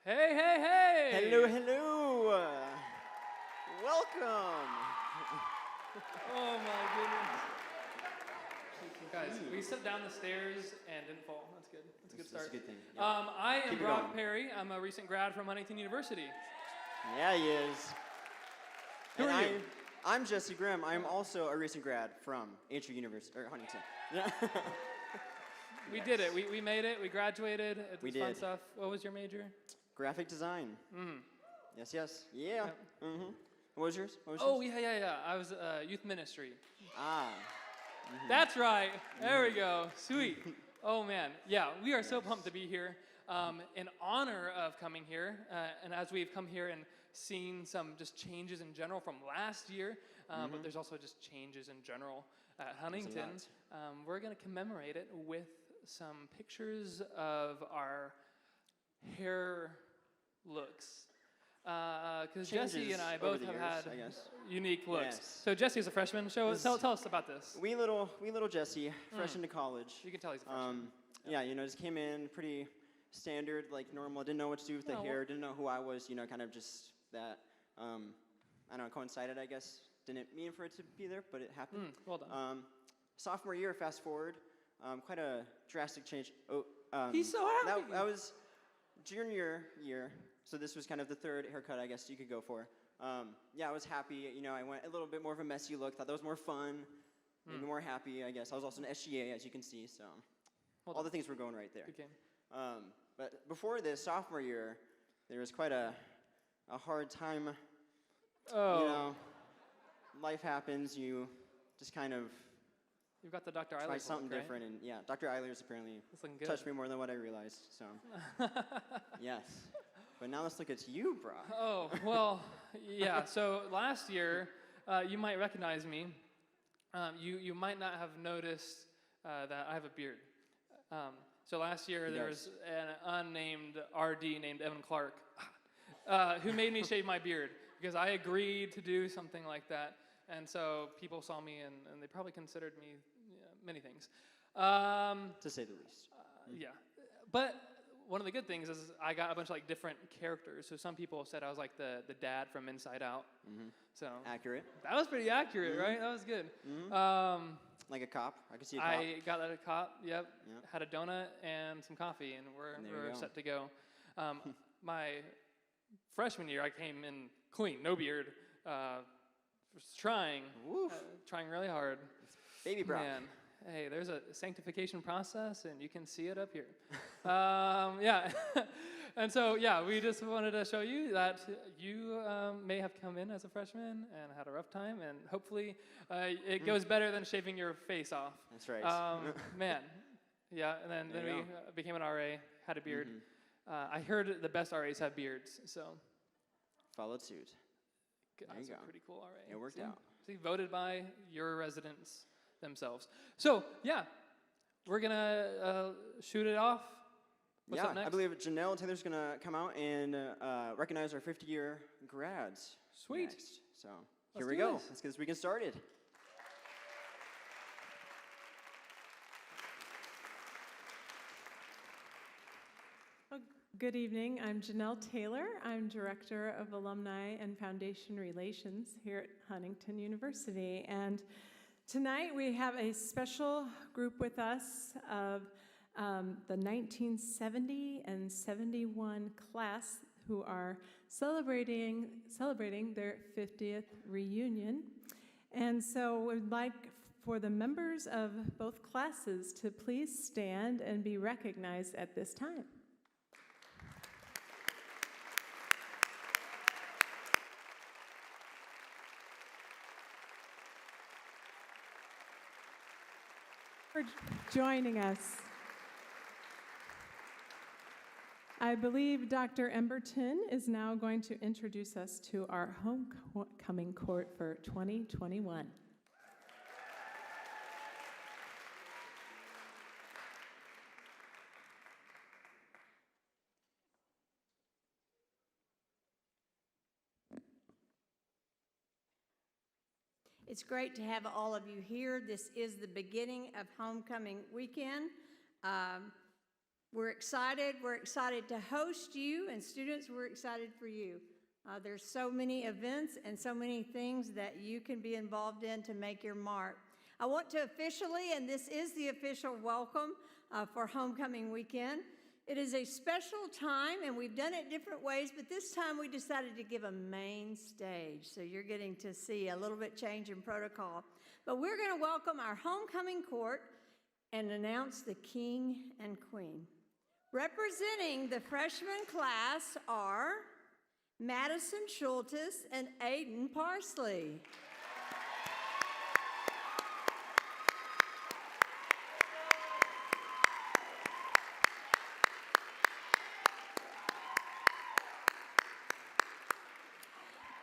Hey, hey, hey! Hello, hello. Welcome. Oh my goodness. Guys, we stepped down the stairs and didn't fall. That's good. That's a good start. That's a good thing. Yep. I am Keep it Brock going. Perry. I'm a recent grad from Huntington University. Yeah, he is. Who And are you? I'm Jesse Grimm. I'm also a recent grad from University, or Huntington. Yeah. We did it. We made it. We graduated. It's We fun did. stuff. What was your major? Graphic design. Mm. Yes, yes. Yeah. Yep. Mm-hmm. What was yours? Oh, yeah. I was youth ministry. Ah. That's right. There we go. Sweet. Oh, man. Yeah, we are so pumped to be here. In honor of coming here, and as we've come here and seen some just changes in general from last year, but there's also just changes in general at Huntington, we're going to commemorate it with some pictures of our hair looks. Because Jesse and I both have had unique looks. Yes. So Jesse is a freshman. Tell us about this. Wee little Jesse, fresh into college. You can tell he's a freshman. Yeah, just came in pretty standard, like normal. Didn't know what to do with the hair. Didn't know who I was. Kind of just that. I don't know, coincided, I guess. Didn't mean for it to be there, but it happened. Well done. Sophomore year, fast forward, quite a drastic change. He's so happy. That was junior year, so this was kind of the third haircut, I guess you could go for. Yeah, I was happy. I went a little bit more of a messy look. Thought that was more fun, maybe more happy, I guess. I was also an SGA, as you can see, so all the things were going right there. Good game. But before this, sophomore year, there was quite a hard time. Oh. Life happens. You just kind of You've got the Dr. Eilers try something look, right? different, and yeah, Dr. Eilers apparently That's looking good. touched me more than what I realized. So yes, but now let's look at you, Brock. Oh, well, yeah. So last year, you might recognize me. You might not have noticed that I have a beard. So last year there was an unnamed RD named Evan Clark who made me shave my beard because I agreed to do something like that. And so people saw me and they probably considered me many things. To say the least. Yeah. But one of the good things is I got a bunch of different characters. So some people said I was like the dad from Inside Out. So Accurate. that was pretty accurate, right? That was good. Like a cop. I could see a cop. I got at a cop, yep. Had a donut and some coffee, and we're set to go. My freshman year, I came in clean, no beard. Was trying really hard. Baby Brock. Man, hey, there's a sanctification process, and you can see it up here. Yeah. And so, yeah, we just wanted to show you that you may have come in as a freshman and had a rough time, and hopefully it goes better than shaving your face off. That's right. Man, yeah, and then we became an RA, had a beard. I heard the best RAs have beards, so. Followed suit. That's a pretty cool RA. It worked out. See, voted by your residents themselves. So, yeah, we're going to shoot it off. What's up next? I believe Janelle Taylor's going to come out and recognize our 50-year grads. Sweet. Next. So here we go. Let's get this weekend started. Good evening. I'm Janelle Taylor. I'm Director of Alumni and Foundation Relations here at Huntington University. And tonight we have a special group with us of the 1970 and 71 class who are celebrating their 50th reunion. And so we'd like for the members of both classes to please stand and be recognized at this time. For joining us. I believe Dr. Emberton is now going to introduce us to our homecoming court for 2021. It's great to have all of you here. This is the beginning of homecoming weekend. We're excited. We're excited to host you, and students, we're excited for you. There's so many events and so many things that you can be involved in to make your mark. I want to officially, and this is the official welcome for Homecoming Weekend. It is a special time, and we've done it different ways, but this time we decided to give a main stage, so you're getting to see a little bit change in protocol. But we're going to welcome our homecoming court and announce the king and queen. Representing the freshman class are Madison Schultes and Aiden Parsley.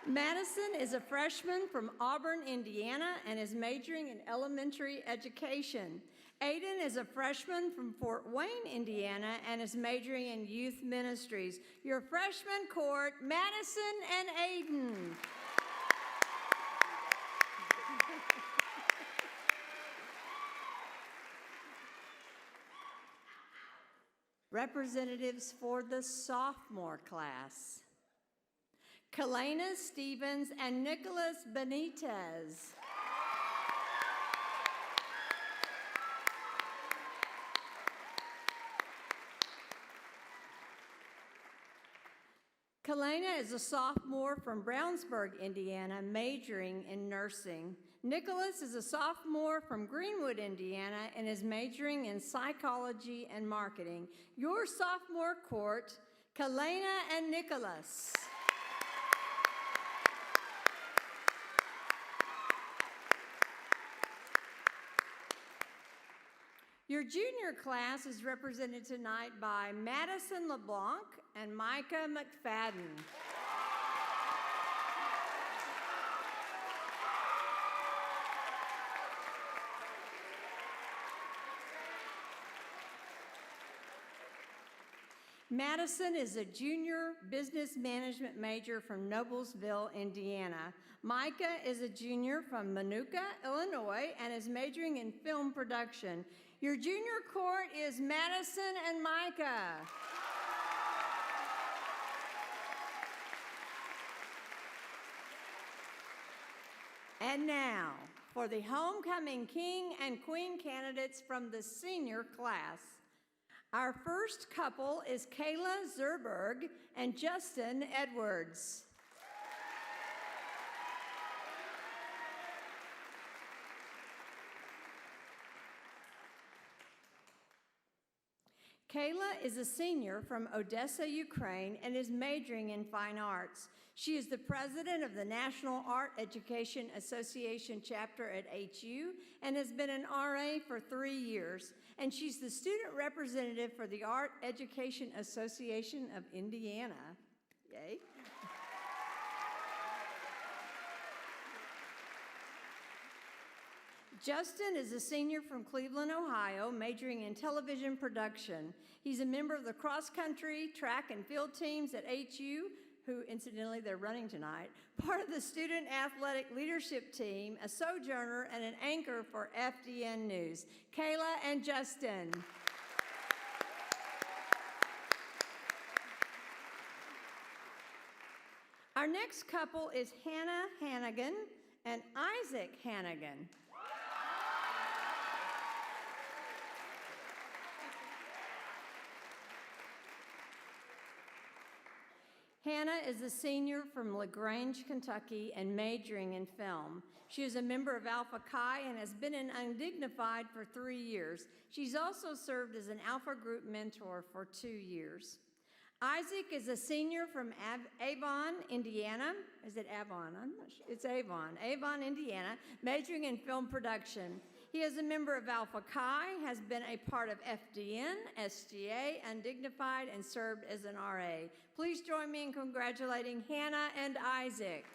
Madison is a freshman from Auburn, Indiana, and is majoring in elementary education. Aiden is a freshman from Fort Wayne, Indiana, and is majoring in youth ministries. Your freshman court, Madison and Aiden. Representatives for the sophomore class. Kalena Stevens and Nicholas Benitez. Kalena is a sophomore from Brownsburg, Indiana, majoring in nursing. Nicholas is a sophomore from Greenwood, Indiana, and is majoring in psychology and marketing. Your sophomore court, Kalena and Nicholas. Your junior class is represented tonight by Madison LeBlanc and Micah McFadden. Madison is a junior business management major from Noblesville, Indiana. Micah is a junior from Manuka, Illinois, and is majoring in film production. Your junior court is Madison and Micah. And now, for the homecoming king and queen candidates from the senior class. Our first couple is Kayla Zerberg and Justin Edwards. Kayla is a senior from Odessa, Ukraine, and is majoring in fine arts. She is the president of the National Art Education Association chapter at HU and has been an RA for 3 years. And she's the student representative for the Art Education Association of Indiana. Yay. Justin is a senior from Cleveland, Ohio, majoring in television production. He's a member of the cross-country, track, and field teams at HU, who, incidentally, they're running tonight, part of the student athletic leadership team, a sojourner, and an anchor for FDN News. Kayla and Justin. Our next couple is Hannah Hannigan and Isaac Hannigan. Hannah is a senior from LaGrange, Kentucky, and majoring in film. She is a member of Alpha Chi and has been in Undignified for 3 years. She's also served as an Alpha Group mentor for 2 years. Isaac is a senior from Avon, Indiana. Is it Avon? I'm not sure. It's Avon, Indiana, majoring in film production. He is a member of Alpha Chi, has been a part of FDN, SGA, Undignified, and served as an RA. Please join me in congratulating Hannah and Isaac.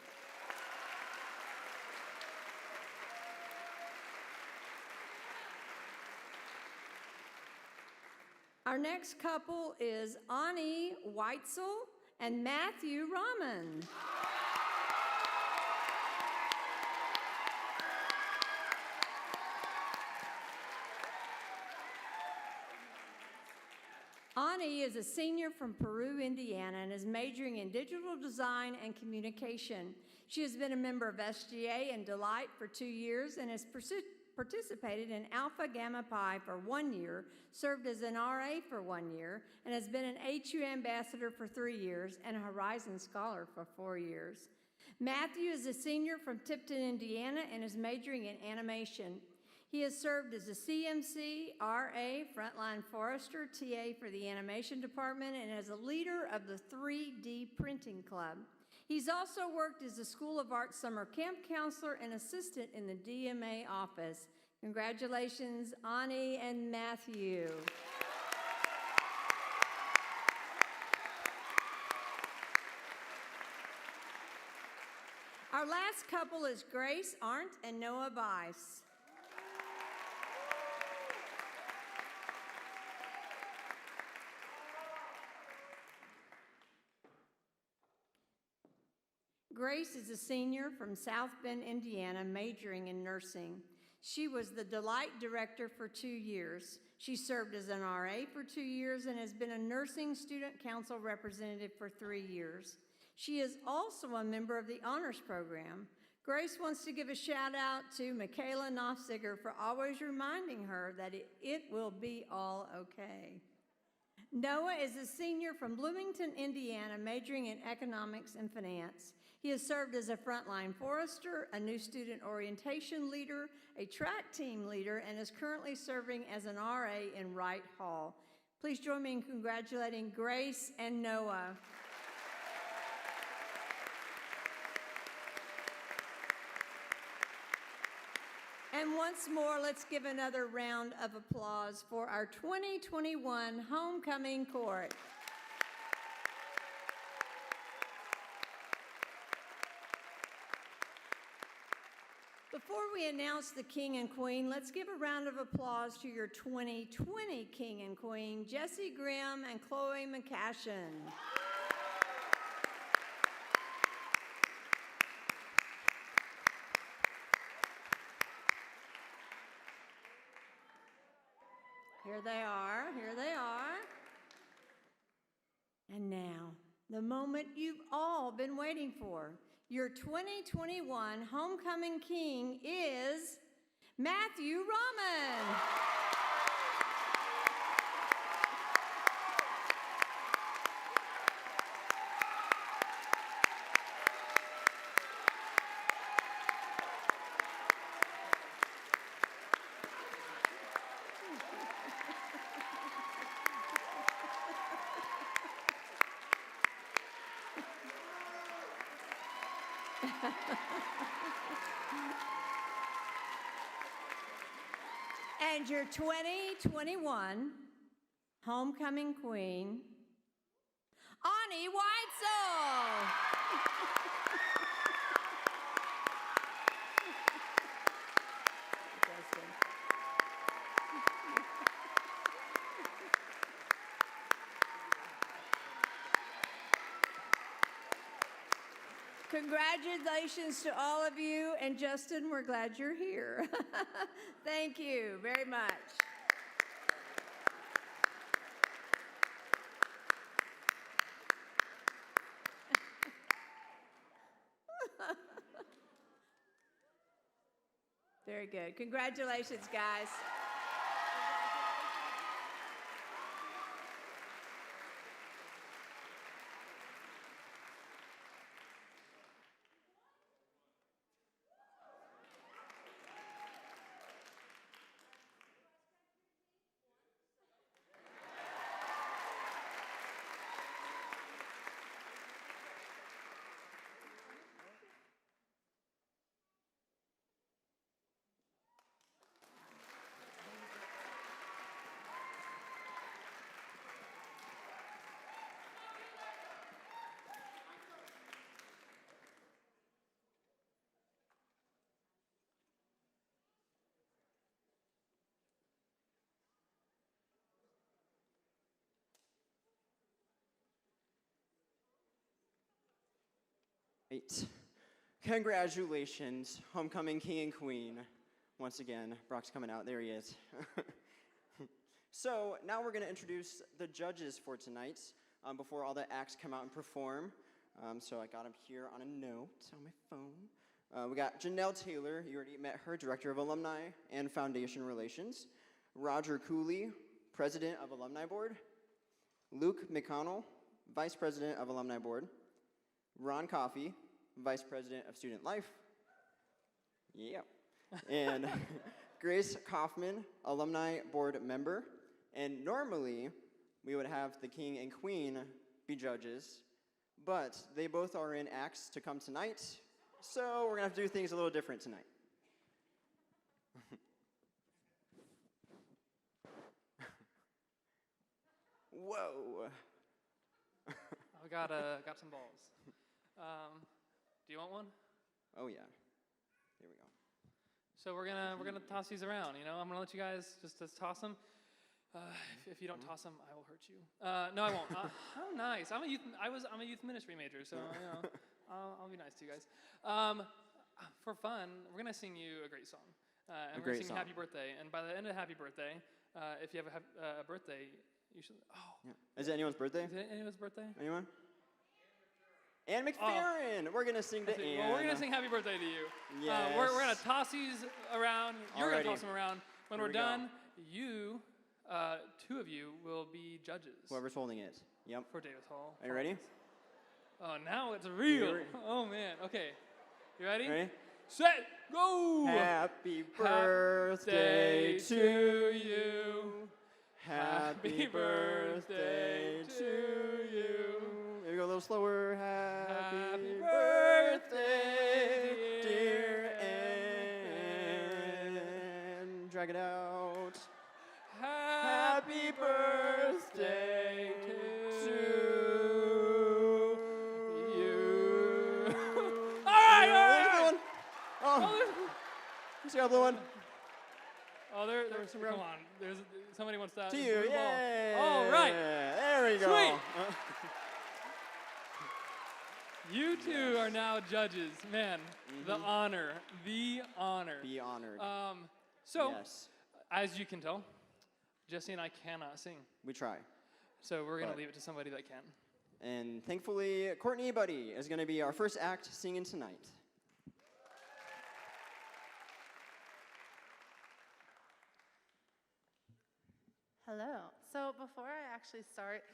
Our next couple is Ani Weitzel and Matthew Rahman. Ani is a senior from Peru, Indiana, and is majoring in digital design and communication. She has been a member of SGA and Delight for 2 years and has participated in Alpha Gamma Pi for 1 year, served as an RA for 1 year, and has been an HU ambassador for 3 years and a Horizon Scholar for 4 years. Matthew is a senior from Tipton, Indiana, and is majoring in animation. He has served as a CMC, RA, Frontline Forester, TA for the Animation Department, and as a leader of the 3D Printing Club. He's also worked as a School of Art summer camp counselor and assistant in the DMA office. Congratulations, Ani and Matthew. Our last couple is Grace Arndt and Noah Bice. Grace is a senior from South Bend, Indiana, majoring in nursing. She was the Delight Director for 2 years. She served as an RA for 2 years and has been a Nursing Student Council representative for 3 years. She is also a member of the Honors Program. Grace wants to give a shout out to Michaela Nofziger for always reminding her that it will be all okay. Noah is a senior from Bloomington, Indiana, majoring in economics and finance. He has served as a frontline forester, a new student orientation leader, a track team leader, and is currently serving as an RA in Wright Hall. Please join me in congratulating Grace and Noah. And once more, let's give another round of applause for our 2021 Homecoming Court. Before we announce the King and Queen, let's give a round of applause to your 2020 King and Queen, Jesse Grimm and Chloe McCashin. Here they are, here they are. And now, the moment you've all been waiting for. Your 2021 Homecoming King is Matthew Rahman. And your 2021 Homecoming Queen, Ani Weitzel. Congratulations to all of you, and Justin, we're glad you're here. Thank you very much. Very good. Congratulations, guys. Great. Congratulations, Homecoming King and Queen. Once again, Brock's coming out. There he is. So now we're going to introduce the judges for tonight before all the acts come out and perform. So I got them here on a note on my phone. We got Janelle Taylor, you already met her, Director of Alumni and Foundation Relations. Roger Cooley, President of Alumni Board. Luke McConnell, Vice President of Alumni Board. Ron Coffey, Vice President of Student Life. Yeah. And Grace Kaufman, Alumni Board Member. And normally, we would have the King and Queen be judges, but they both are in acts to come tonight, so we're going to have to do things a little different tonight. Whoa. I got some balls. Do you want one? Oh, yeah. Here we go. So we're gonna toss these around. You know, I'm gonna let you guys just toss them. If you don't toss them, I will hurt you. No, I won't. How nice. I'm a youth ministry major, so you know, I'll be nice to you guys. For fun, we're gonna sing you a great song. And we're gonna sing Happy Birthday. And by the end of Happy Birthday, if you have a birthday, you should. Oh. Yeah. Is it anyone's birthday? Is it anyone's birthday? Anyone? Ann McFerrin. We're gonna sing to Ann. Well, we're gonna sing Happy Birthday to you. Yes. We're gonna toss these around. You're Alrighty. gonna toss them around. When Here we're we go. done, you, two of you, will be judges. Whoever's holding it. Yep. For Davis Hall. Are you ready? Oh, now it's real. Here. Oh man. Okay. You ready? Ready? Set. Go. Happy birthday to you. Happy birthday to you. Maybe go a little slower. Happy birthday, dear Ann. Drag it out. Happy birthday to you. All right. Another one. Oh, you see our blue one? Oh, there's some. Come on. There's somebody wants that. To you, blue ball. yay! All right. There we go. Sweet. You two are now judges. Man, the honor. Be honored. So, Yes, as you can tell, Jesse and I cannot sing. we try. So we're going to But- leave it to somebody that can. And thankfully, Courtney Buddy is going to be our first act singing tonight. Hello. So before I actually start,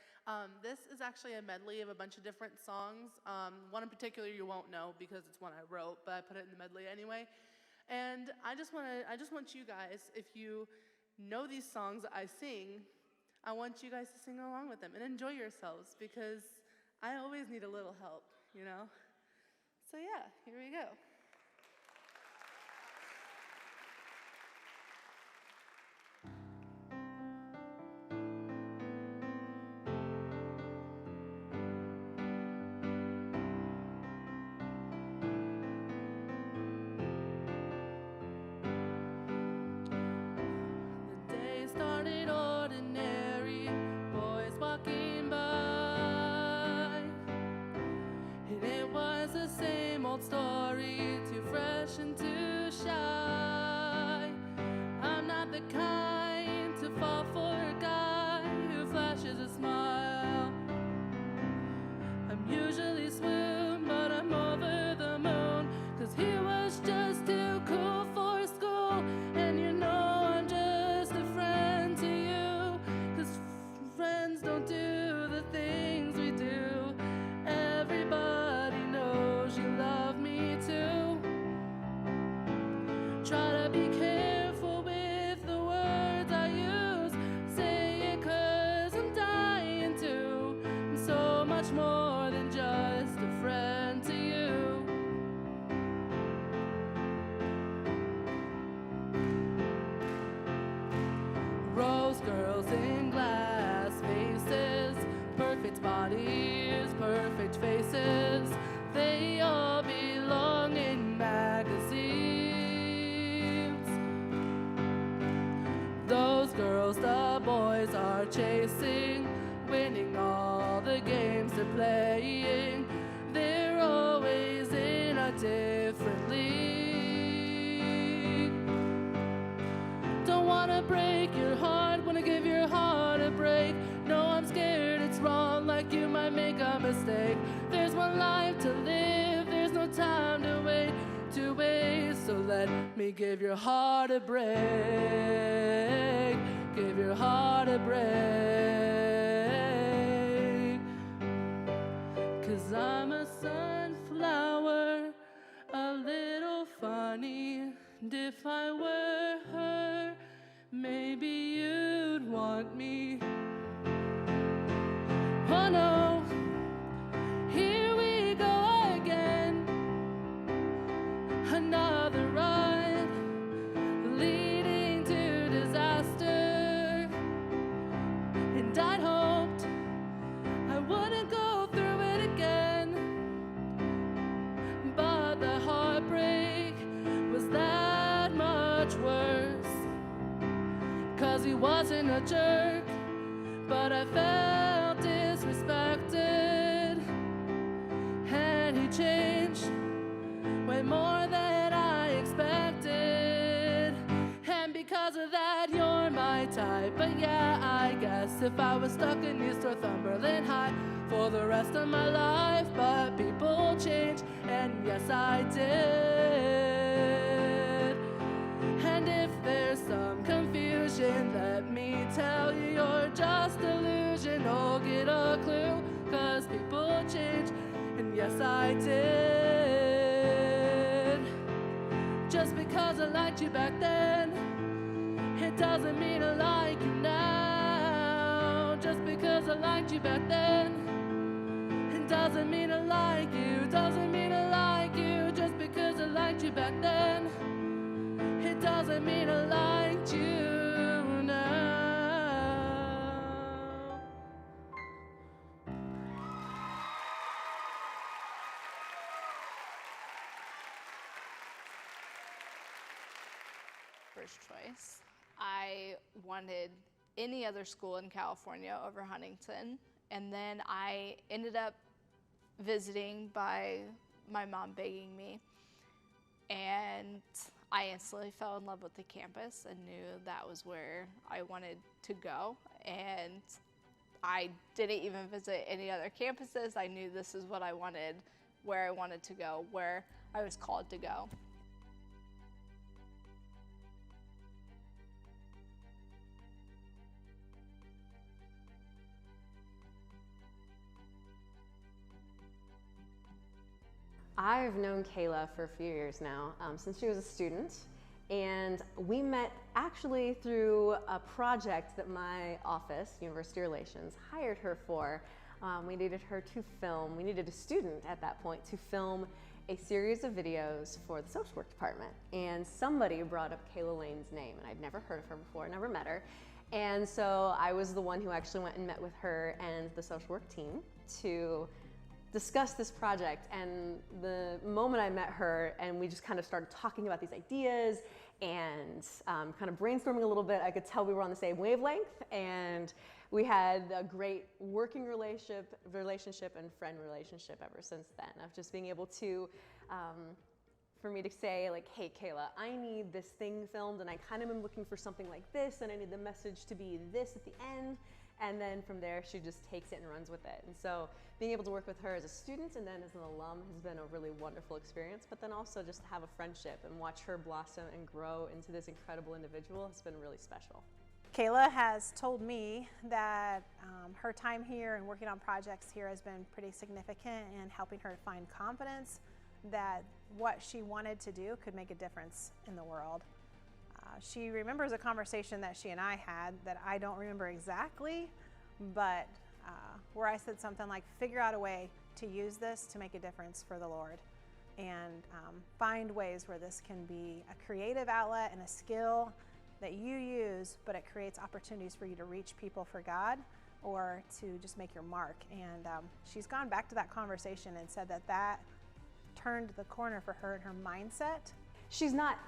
this is actually a medley of a bunch of different songs. One in particular you won't know because it's one I wrote, but I put it in the medley anyway. And I just want you guys, if you know these songs that I sing, I want you guys to sing along with them and enjoy yourselves because I always need a little help, you know? So yeah, here we go. The day started ordinary, boys walking by. And it was the same old story, too fresh and too shy. I'm not the kind to fall for a guy who flashes a smile. I'm usually swoon, but I'm over the moon, 'cause he was just too cool for school. And you know I'm just a friend to you, 'cause friends don't do the things we do. Everybody knows you love me too. Try to be careful with the words mistake. There's one life to live, there's no time to waste. So let me give your heart a break, give your heart a break. 'Cause I'm a sunflower, a little funny, and if I were her, maybe you'd want me. Oh no, here we go again, another ride leading to disaster. And I'd hoped I wouldn't go through it again, but the heartbreak was that much worse. 'Cause he wasn't a jerk, but I felt disrespected, and he changed way more than I expected. And because of that, you're my type. But yeah, I guess if I was stuck in East Northumberland High for the rest of my life, but people change, and yes, I did. And if there's some confusion, let me tell you, you're just illusion. Oh, get a clue, 'cause people change, and yes, I did. Just because I liked you back then, it doesn't mean I like you now. Just because I liked you back then, it doesn't mean I like you. Doesn't mean I like you. Just because I liked you back then, it doesn't mean I liked you now. First choice. I wanted any other school in California over Huntington, and then I ended up visiting by my mom begging me, and I instantly fell in love with the campus and knew that was where I wanted to go. And I didn't even visit any other campuses. I knew this is what I wanted, where I wanted to go, where I was called to go. I've known Kayla for a few years now, since she was a student, and we met actually through a project that my office, University Relations, hired her for. We needed her to film, we needed a student at that point to film a series of videos for the social work department, and somebody brought up Kayla Lane's name, and I'd never heard of her before, never met her, and so I was the one who actually went and met with her and the social work team to discuss this project. And the moment I met her and we just kind of started talking about these ideas and kind of brainstorming a little bit, I could tell we were on the same wavelength, and we had a great working relationship and friend relationship ever since then, of just being able to, for me to say like, hey Kayla, I need this thing filmed and I kind of am looking for something like this, and I need the message to be this at the end. And then from there, she just takes it and runs with it. And so being able to work with her as a student and then as an alum has been a really wonderful experience, but then also just to have a friendship and watch her blossom and grow into this incredible individual has been really special. Kayla has told me that her time here and working on projects here has been pretty significant in helping her find confidence that what she wanted to do could make a difference in the world. She remembers a conversation that she and I had that I don't remember exactly, but where I said something like, figure out a way to use this to make a difference for the Lord, and find ways where this can be a creative outlet and a skill that you use, but it creates opportunities for you to reach people for God or to just make your mark. And she's gone back to that conversation and said that that turned the corner for her in her mindset. She was not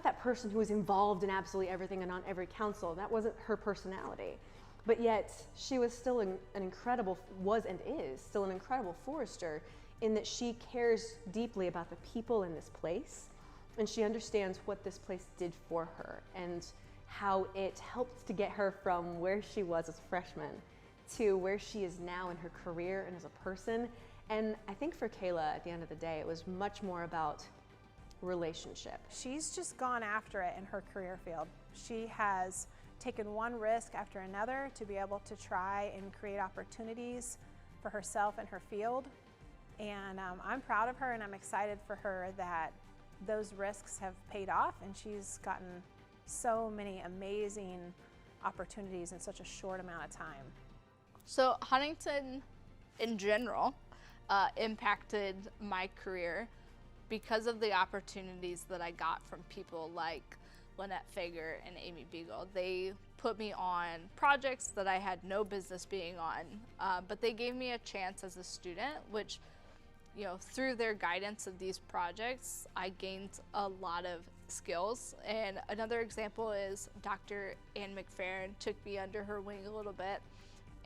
that person who was involved in absolutely everything and on every council. That wasn't her personality. But yet she was still an incredible forester, in that she cares deeply about the people in this place, and she understands what this place did for her and how it helped to get her from where she was as a freshman to where she is now in her career and as a person. And I think for Kayla, at the end of the day, it was much more about relationship. She's just gone after it in her career field. She has taken one risk after another to be able to try and create opportunities for herself and her field. And I'm proud of her, and I'm excited for her that those risks have paid off, and she's gotten so many amazing opportunities in such a short amount of time. So Huntington in general impacted my career because of the opportunities that I got from people like Lynette Fager and Amy Beagle. They put me on projects that I had no business being on, but they gave me a chance as a student, which, you know, through their guidance of these projects, I gained a lot of skills. And another example is Dr. Ann McFerrin took me under her wing a little bit,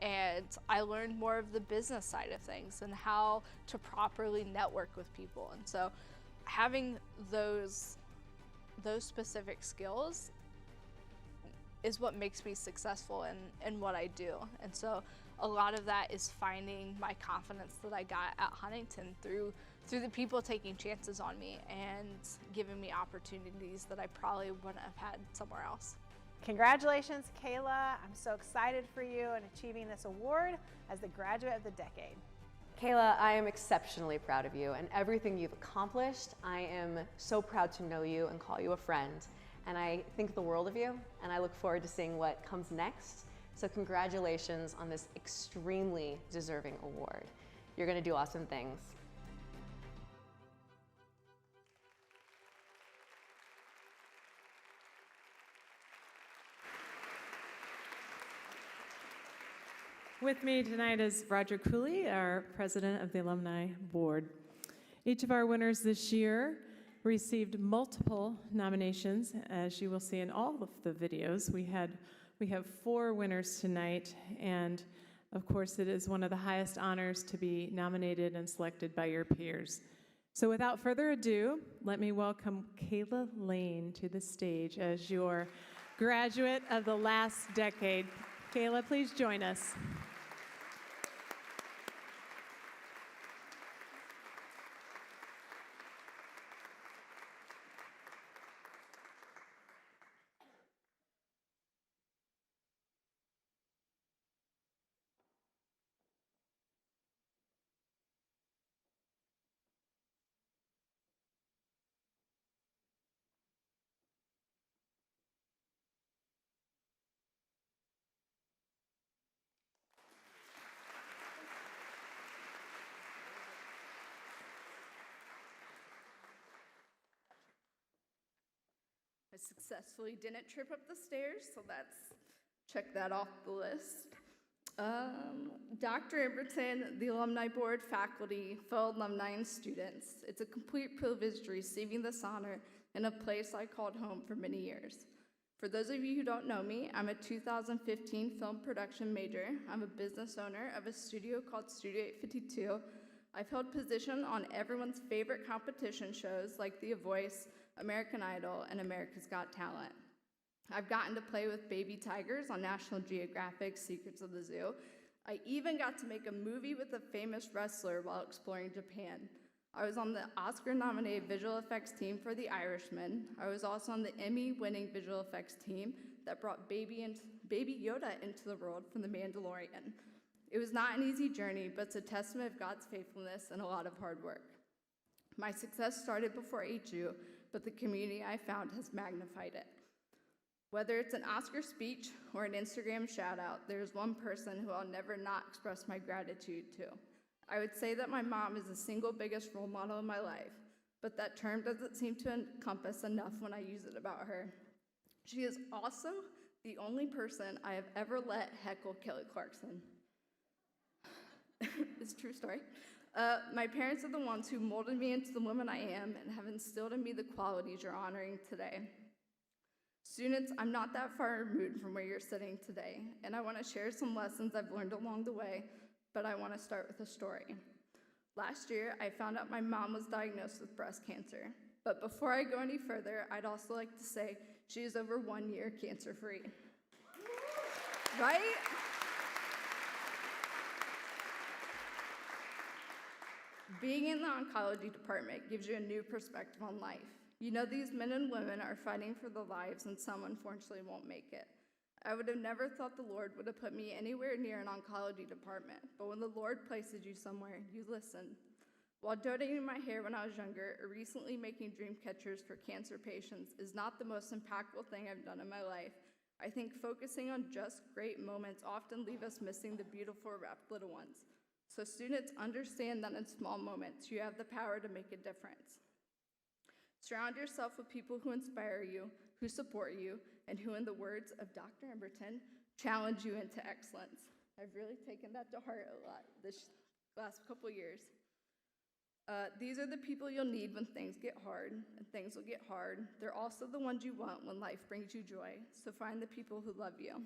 and I learned more of the business side of things and how to properly network with people. And so having those specific skills is what makes me successful in what I do. And so a lot of that is finding my confidence that I got at Huntington through the people taking chances on me and giving me opportunities that I probably wouldn't have had somewhere else. Congratulations, Kayla. I'm so excited for you in achieving this award as the graduate of the decade. Kayla, I am exceptionally proud of you and everything you've accomplished. I am so proud to know you and call you a friend. And I think the world of you, and I look forward to seeing what comes next. So congratulations on this extremely deserving award. You're gonna do awesome things. With me tonight is Roger Cooley, our president of the Alumni Board. Each of our winners this year received multiple nominations, as you will see in all of the videos. We have 4 winners tonight, and of course it is one of the highest honors to be nominated and selected by your peers. So without further ado, let me welcome Kayla Lane to the stage as your graduate of the last decade. Kayla, please join us. I successfully didn't trip up the stairs, so check that off the list. Dr. Emberton, the Alumni Board, faculty, fellow alumni, and students, it's a complete privilege receiving this honor in a place I called home for many years. For those of you who don't know me, I'm a 2015 film production major. I'm a business owner of a studio called Studio 852. I've held position on everyone's favorite competition shows like The Voice, American Idol, and America's Got Talent. I've gotten to play with baby tigers on National Geographic's Secrets of the Zoo. I even got to make a movie with a famous wrestler while exploring Japan. I was on the Oscar-nominated visual effects team for The Irishman. I was also on the Emmy-winning visual effects team that brought Baby Yoda into the world from The Mandalorian. It was not an easy journey, but it's a testament of God's faithfulness and a lot of hard work. My success started before HU, but the community I found has magnified it. Whether it's an Oscar speech or an Instagram shout-out, there's one person who I'll never not express my gratitude to. I would say that my mom is the single biggest role model in my life, but that term doesn't seem to encompass enough when I use it about her. She is also the only person I have ever let heckle Kelly Clarkson. It's a true story. My parents are the ones who molded me into the woman I am and have instilled in me the qualities you're honoring today. Students, I'm not that far removed from where you're sitting today, and I want to share some lessons I've learned along the way, but I want to start with a story. Last year, I found out my mom was diagnosed with breast cancer, but before I go any further, I'd also like to say she is over 1 year cancer-free. Right? Being in the oncology department gives you a new perspective on life. You know these men and women are fighting for their lives, and some unfortunately won't make it. I would have never thought the Lord would have put me anywhere near an oncology department, but when the Lord places you somewhere, you listen. While donating my hair when I was younger, or recently making dream catchers for cancer patients is not the most impactful thing I've done in my life, I think focusing on just great moments often leave us missing the beautiful, wrapped little ones. So students, understand that in small moments, you have the power to make a difference. Surround yourself with people who inspire you, who support you, and who, in the words of Dr. Emberton, challenge you into excellence. I've really taken that to heart a lot this last couple years. These are the people you'll need when things get hard, and things will get hard. They're also the ones you want when life brings you joy, so find the people who love you.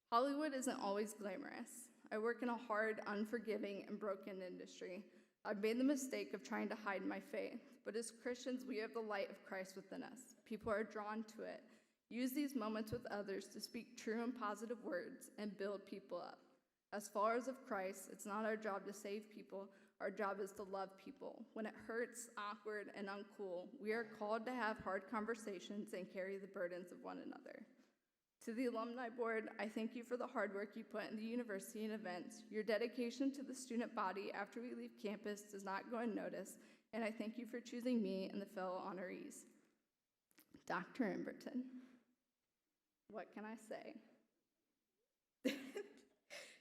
Hollywood isn't always glamorous. I work in a hard, unforgiving, and broken industry. I've made the mistake of trying to hide my faith, but as Christians, we have the light of Christ within us. People are drawn to it. Use these moments with others to speak true and positive words and build people up. As followers of Christ, it's not our job to save people. Our job is to love people. When it hurts, awkward, and uncool, we are called to have hard conversations and carry the burdens of one another. To the Alumni Board, I thank you for the hard work you put in the university and events. Your dedication to the student body after we leave campus does not go unnoticed, and I thank you for choosing me and the fellow honorees. Dr. Emberton, what can I say?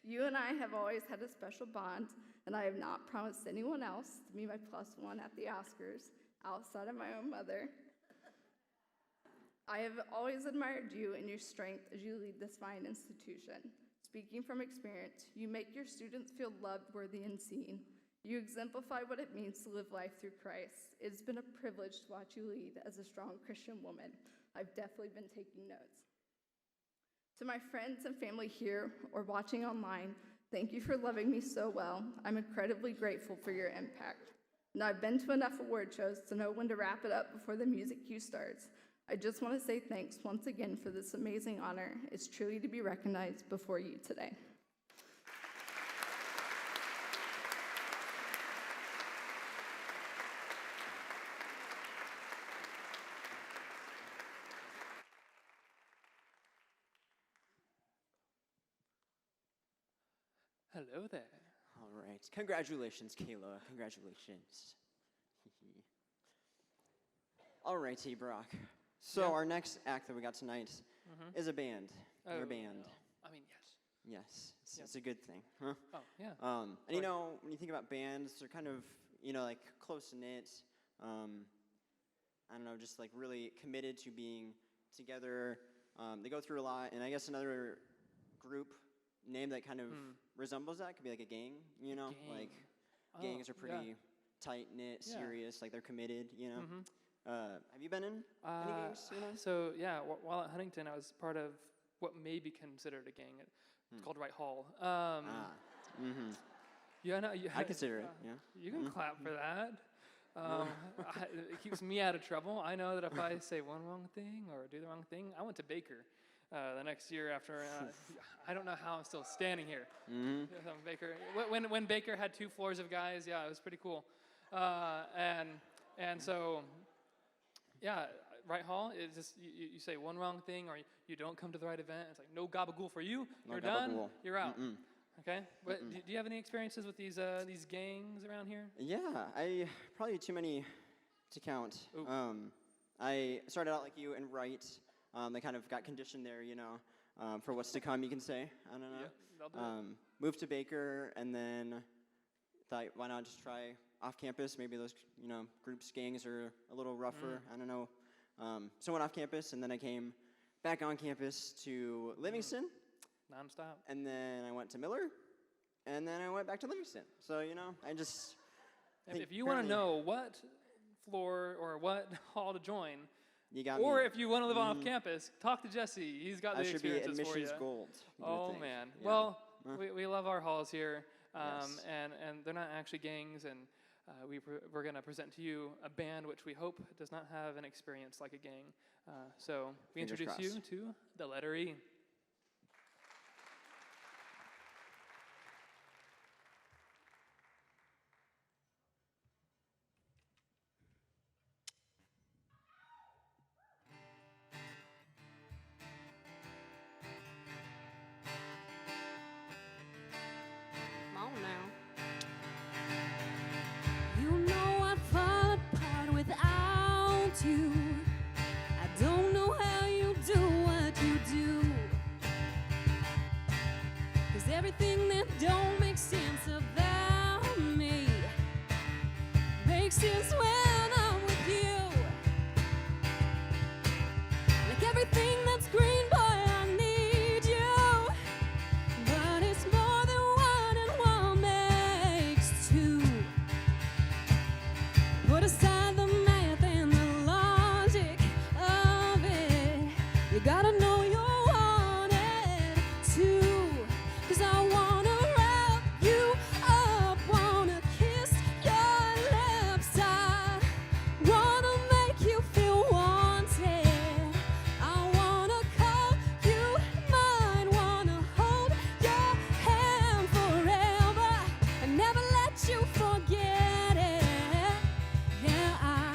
You and I have always had a special bond, and I have not promised anyone else to be my +1 at the Oscars outside of my own mother. I have always admired you and your strength as you lead this fine institution. Speaking from experience, you make your students feel loved, worthy, and seen. You exemplify what it means to live life through Christ. It's been a privilege to watch you lead as a strong Christian woman. I've definitely been taking notes. To my friends and family here or watching online, thank you for loving me so well. I'm incredibly grateful for your impact. Now, I've been to enough award shows to know when to wrap it up before the music cue starts. I just want to say thanks once again for this amazing honor. It's truly to be recognized before you today. Hello there. All right. Congratulations, Kayla. Congratulations. All righty, Brock. So Yeah. our next act that we got tonight is a band. They're a band. I mean, yes. Yes, Yeah. it's a good thing, huh? Oh, yeah. And you know, when you think about bands, they're kind of, you know, like close knit. I don't know, just like really committed to being together. They go through a lot, and I guess another group name that kind of resembles that could be like a gang. You know, Gang. like Oh, gangs are pretty yeah. tight knit, Yeah. serious, like they're committed. You know. Have you been in any gangs? You know? So, yeah, while at Huntington, I was part of what may be considered a gang. It's called Wright Hall. Yeah, no, I consider it. Yeah. You can clap for that. It keeps me out of trouble. I know that if I say one wrong thing or do the wrong thing, I went to Baker the next year after. I don't know how I'm still standing here. Baker. When Baker had 2 floors of guys, yeah, it was pretty cool. And so, yeah, Wright Hall is just you say one wrong thing or you don't come to the right event. It's like no gabagool for you. No You're done. gabagool. You're out. Okay. But do you have any experiences with these gangs around here? Yeah, I probably too many to count. Ooh. I started out like you and Wright. They kind of got conditioned there, you know, for what's to come. You can say. I don't know. Yeah, they'll do it. Moved to Baker, and then thought, why not just try off campus? Maybe those, you know, groups, gangs are a little rougher. I don't know. So I went off campus, and then I came back on campus to Livingston. Nonstop. And then I went to Miller, and then I went back to Livingston. So, you know, I just think If you want to apparently know what floor or what hall to join, you got or me. if you want to live off campus, talk to Jesse. He's got the I should be experiences for you. admissions gold. you would Oh think. man. Yeah. Well, we love our halls here, Yes. and they're not actually gangs, and we're going to present to you a band which we hope does not have an experience like a gang. So we Fingers introduce you crossed. to the letter E. is when I'm with you. Like everything that's green, boy, I need you. But it's more than one and one makes two. Put aside the math and the logic of it. You gotta know you're wanted too. 'Cause I wanna wrap you up, wanna kiss your lips. I wanna make you feel wanted. I wanna call you mine, wanna hold your hand forever and never let you forget it. Yeah, I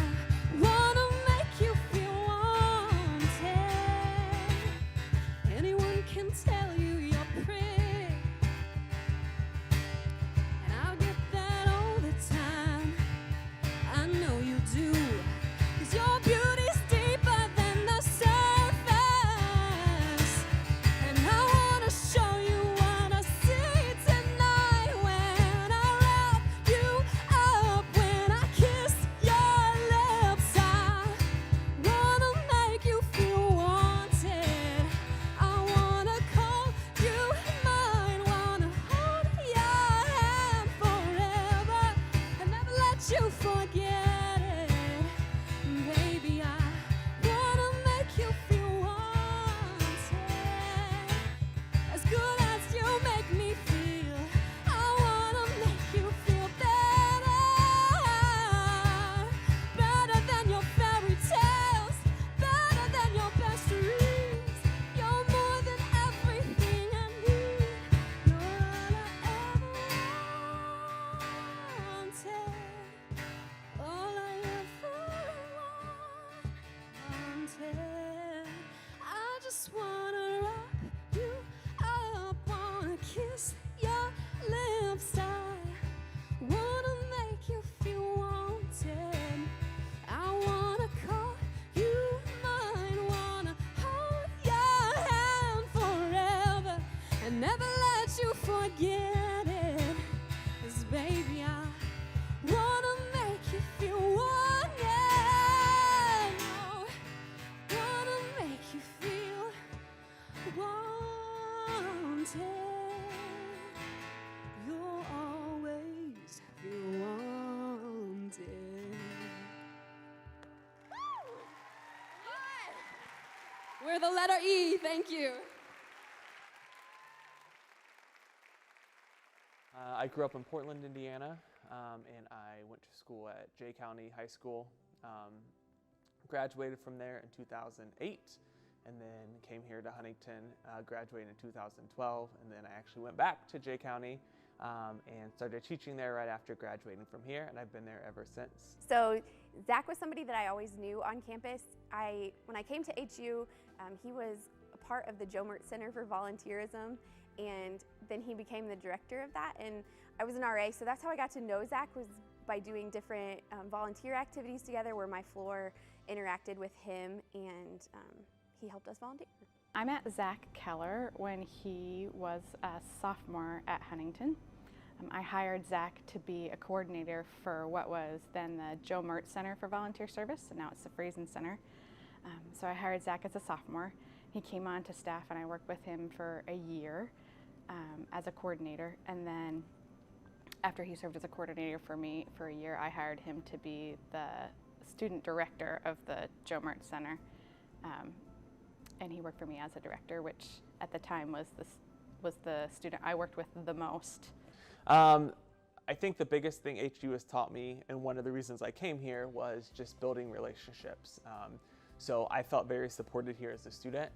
wanna make you feel wanted. Anyone can tell you you're pretty, and I'll get that all the time. I know you do, 'cause your beauty's deeper than the surface. And I wanna show you what I see tonight when I wrap you up, when I kiss your lips. I wanna make you feel wanted. I wanna call you mine, wanna hold your hand forever and never let you forget it. Baby, I wanna make you feel wanted. As good as you make me feel, I wanna make you feel better. Better than your fairy tales, better than your best dreams. You're more than everything I need. You're all I ever wanted. All I ever wanted. I just wanna wrap you up, wanna kiss your lips. I wanna make you feel wanted. I wanna call you mine, wanna hold your hand forever and never let you forget it. 'Cause baby, I wanna make you feel wanted. Wanna make you feel wanted. You'll always feel wanted. We're the letter E, thank you. I grew up in Portland, Indiana, and I went to school at Jay County High School. Graduated from there in 2008, and then came here to Huntington, graduated in 2012, and then I actually went back to Jay County and started teaching there right after graduating from here, and I've been there ever since. So Zach was somebody that I always knew on campus. When I came to HU, he was a part of the Joe Mert Center for Volunteerism, and then he became the director of that, and I was an RA, so that's how I got to know Zach, was by doing different volunteer activities together where my floor interacted with him, and he helped us volunteer. I met Zach Keller when he was a sophomore at Huntington. I hired Zach to be a coordinator for what was then the Joe Mert Center for Volunteer Service, and now it's the Friesen Center. So I hired Zach as a sophomore. He came on to staff, and I worked with him for a year as a coordinator, and then after he served as a coordinator for me for a year, I hired him to be the student director of the Joe Mert Center. And he worked for me as a director, which at the time was the student I worked with the most. I think the biggest thing HU has taught me, and one of the reasons I came here, was just building relationships. So I felt very supported here as a student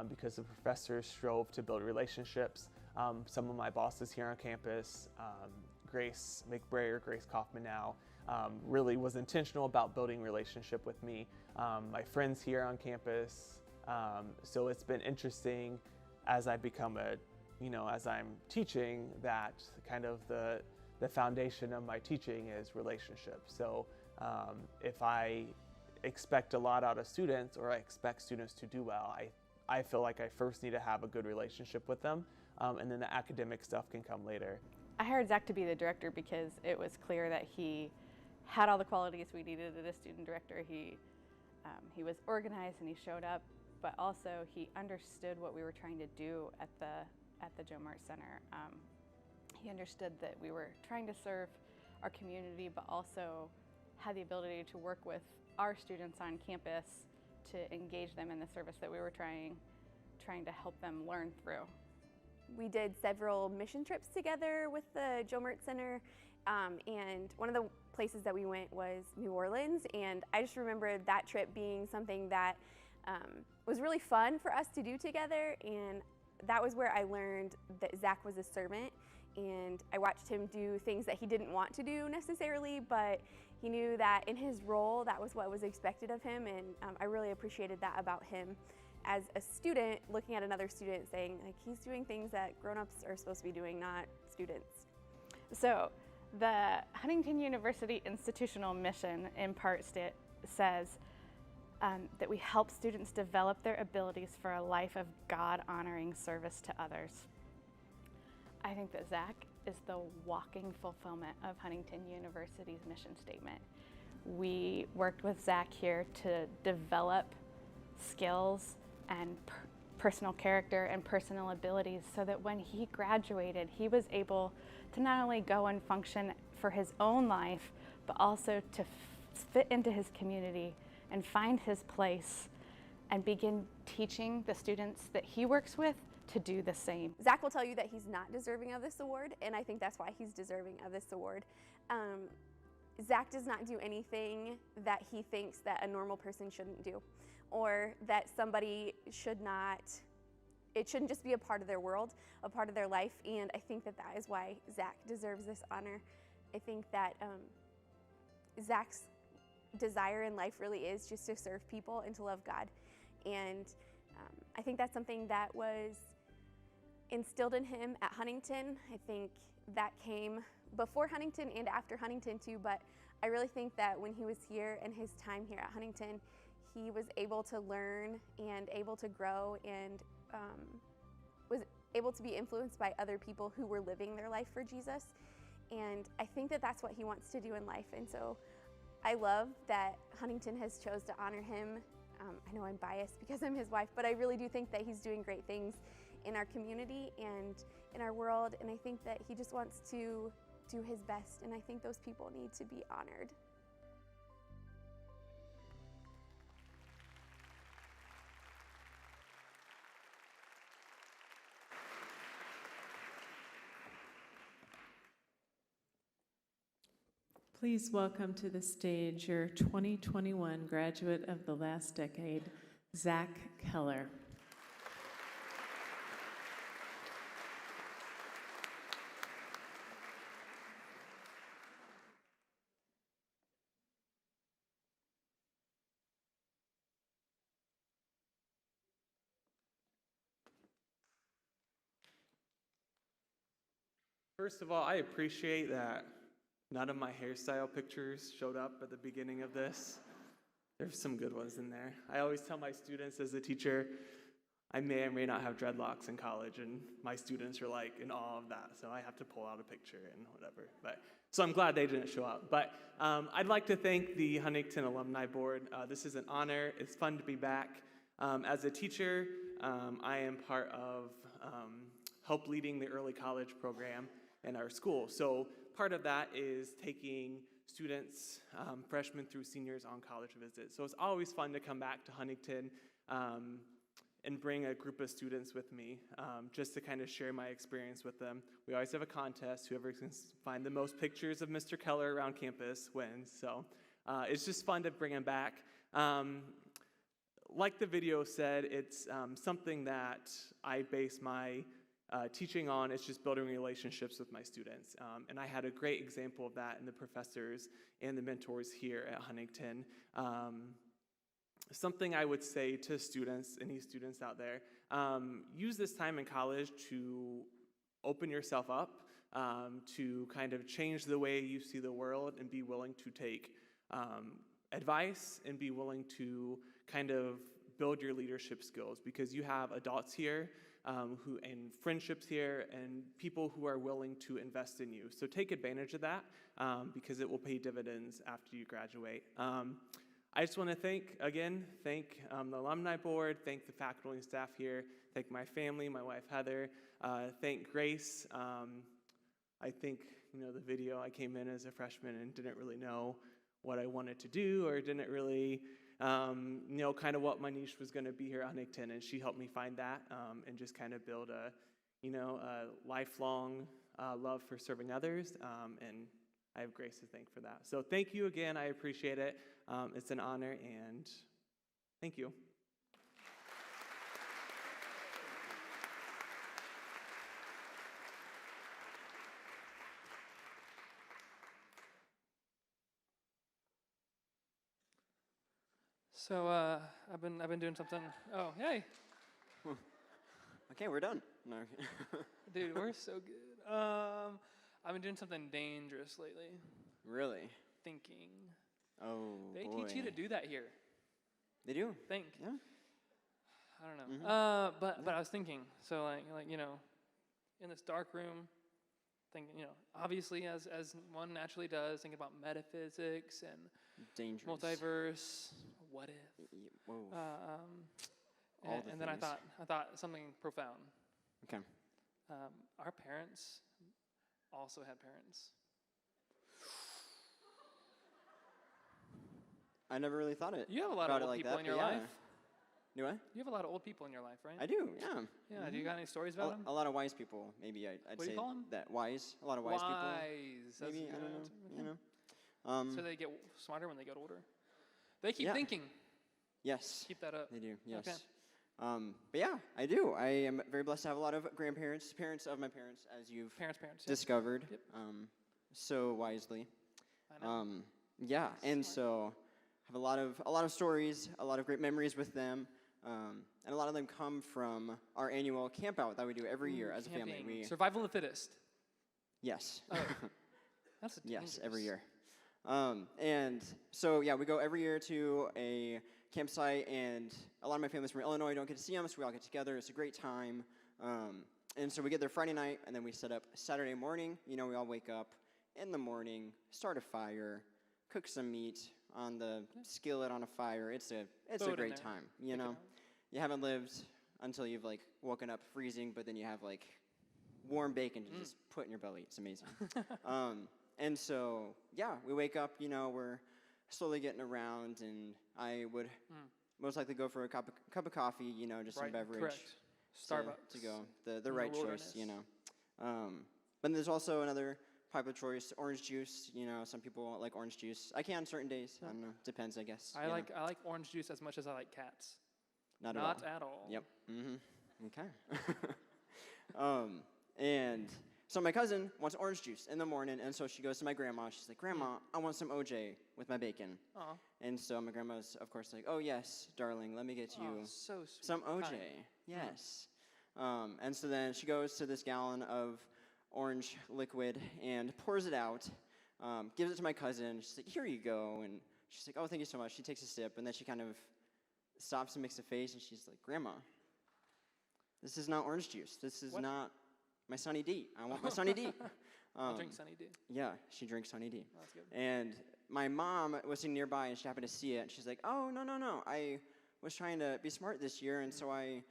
because the professors strove to build relationships. Some of my bosses here on campus, Grace McBrayer, Grace Kaufman now, really was intentional about building relationship with me. My friends here on campus, so it's been interesting as I become as I'm teaching, that kind of the foundation of my teaching is relationships. So if I expect a lot out of students, or I expect students to do well, I feel like I first need to have a good relationship with them, and then the academic stuff can come later. I hired Zach to be the director because it was clear that he had all the qualities we needed in a student director. He was organized and he showed up, but also he understood what we were trying to do at the Joe Mart Center. He understood that we were trying to serve our community, but also had the ability to work with our students on campus to engage them in the service that we were trying to help them learn through. We did several mission trips together with the Joe Mart Center, and one of the places that we went was New Orleans, and I just remember that trip being something that was really fun for us to do together, and that was where I learned that Zach was a servant, and I watched him do things that he didn't want to do necessarily, but he knew that in his role that was what was expected of him, and I really appreciated that about him. As a student, looking at another student saying, like, he's doing things that grown-ups are supposed to be doing, not students. So the Huntington University institutional mission in part says that we help students develop their abilities for a life of God-honoring service to others. I think that Zach is the walking fulfillment of Huntington University's mission statement. We worked with Zach here to develop skills and personal character and personal abilities so that when he graduated, he was able to not only go and function for his own life, but also to fit into his community and find his place and begin teaching the students that he works with to do the same. Zach will tell you that he's not deserving of this award, and I think that's why he's deserving of this award. Zach does not do anything that he thinks that a normal person shouldn't do, or that somebody should not, it shouldn't just be a part of their world, a part of their life, and I think that that is why Zach deserves this honor. I think that Zach's desire in life really is just to serve people and to love God, and I think that's something that was instilled in him at Huntington. I think that came before Huntington and after Huntington too, but I really think that when he was here and his time here at Huntington, he was able to learn and able to grow and was able to be influenced by other people who were living their life for Jesus. And I think that that's what he wants to do in life. And so I love that Huntington has chose to honor him. I know I'm biased because I'm his wife, but I really do think that he's doing great things in our community and in our world, and I think that he just wants to do his best, and I think those people need to be honored. Please welcome to the stage your 2021 graduate of the last decade, Zach Keller. First of all, I appreciate that none of my hairstyle pictures showed up at the beginning of this. There's some good ones in there. I always tell my students as a teacher, I may or may not have dreadlocks in college, and my students are like in awe of that, so I have to pull out a picture and whatever. So I'm glad they didn't show up. But I'd like to thank the Huntington Alumni Board. This is an honor. It's fun to be back. As a teacher, I am part of help leading the early college program in our school. So part of that is taking students, freshmen through seniors, on college visits. So it's always fun to come back to Huntington and bring a group of students with me just to kind of share my experience with them. We always have a contest. Whoever can find the most pictures of Mr. Keller around campus wins. So it's just fun to bring them back. Like the video said, it's something that I base my teaching on. It's just building relationships with my students. And I had a great example of that in the professors and the mentors here at Huntington. Something I would say to students, any students out there, use this time in college to open yourself up, to kind of change the way you see the world and be willing to take advice and be willing to kind of build your leadership skills, because you have adults here and friendships here and people who are willing to invest in you. So take advantage of that because it will pay dividends after you graduate. I just want to thank the Alumni Board, thank the faculty and staff here, thank my family, my wife Heather, thank Grace. I think, the video, I came in as a freshman and didn't really know what I wanted to do or didn't really kind of what my niche was going to be here at Huntington, and she helped me find that and just kind of build a lifelong love for serving others, and I have Grace to thank for that. So thank you again. I appreciate it. It's an honor, and thank you. So I've been doing something. Oh, hey, Okay, we're done. No. dude, we're so good. I've been doing something dangerous lately. Really? Thinking. Oh, They boy. teach you to do that here. They do? Think. Yeah. I don't know. But I was thinking. So like in this dark room, thinking obviously as one naturally does, thinking about metaphysics and Dangerous. multiverse. What if? Whoa. And then I thought something profound. Okay. Our parents also had parents. I never really thought it. You have a lot about of old it like people that, in your but yeah. life. Do I? You have a lot of old people in your life, right? I do, yeah. Yeah. Do you got any stories about them? A lot of wise people, maybe I'd What do say you call 'em? that. Wise. A lot of wise people. Wise. That's Maybe, a I good don't know. answer. So they get smarter when they get older. They keep Yeah. thinking. Yes. Keep that up. They do, yes. Okay. But yeah, I do. I am very blessed to have a lot of grandparents, parents of my parents, as you've Parents. Yep. discovered Yep. so wisely. I know. Yeah, and so I have a lot of stories, a lot of great memories with them, and a lot of them come from our annual camp out that we do every year as a family. Camping. Survival of the fittest. Yes. Oh. That's a Yes, every dangerous. year. And so, yeah, we go every year to a campsite, and a lot of my family's from Illinois. Don't get to see them, so we all get together. It's a great time. And so we get there Friday night, and then we set up Saturday morning. We all wake up in the morning, start a fire, cook some meat on the skillet on a fire. It's a great time. You haven't lived until you've woken up freezing, but then you have warm bacon to just put in your belly. It's amazing. And so, yeah, we wake up, we're slowly getting around, and I would most likely go for a cup of coffee, just some beverage. Correct. Starbucks. To go, the in the right choice, wilderness. But there's also another popular choice, orange juice. Some people like orange juice. I can on certain days. I don't know. Depends, I guess. I like orange juice as much as I like cats. Not at all. Yep. Okay. And so my cousin wants orange juice in the morning, and so she goes to my grandma. She's like, "Grandma, I want some OJ with my bacon." Aw. And so my grandma's, of course, like, "Oh yes, darling, let me get you So sweet. some OJ." Kind. Yes. And so then she goes to this gallon of orange liquid and pours it out, gives it to my cousin. She's like, "Here you go." And she's like, "Oh, thank you so much." She takes a sip, and then she kind of stops and makes a face, and she's like, "Grandma, this is not orange juice. This is not my Sunny D. I want my Sunny D." I'll drink Sunny D. Yeah, she drinks Sunny D. That's good. And my mom was sitting nearby, and she happened to see it, and she's like, "Oh, no. I was trying to be smart this year, and so I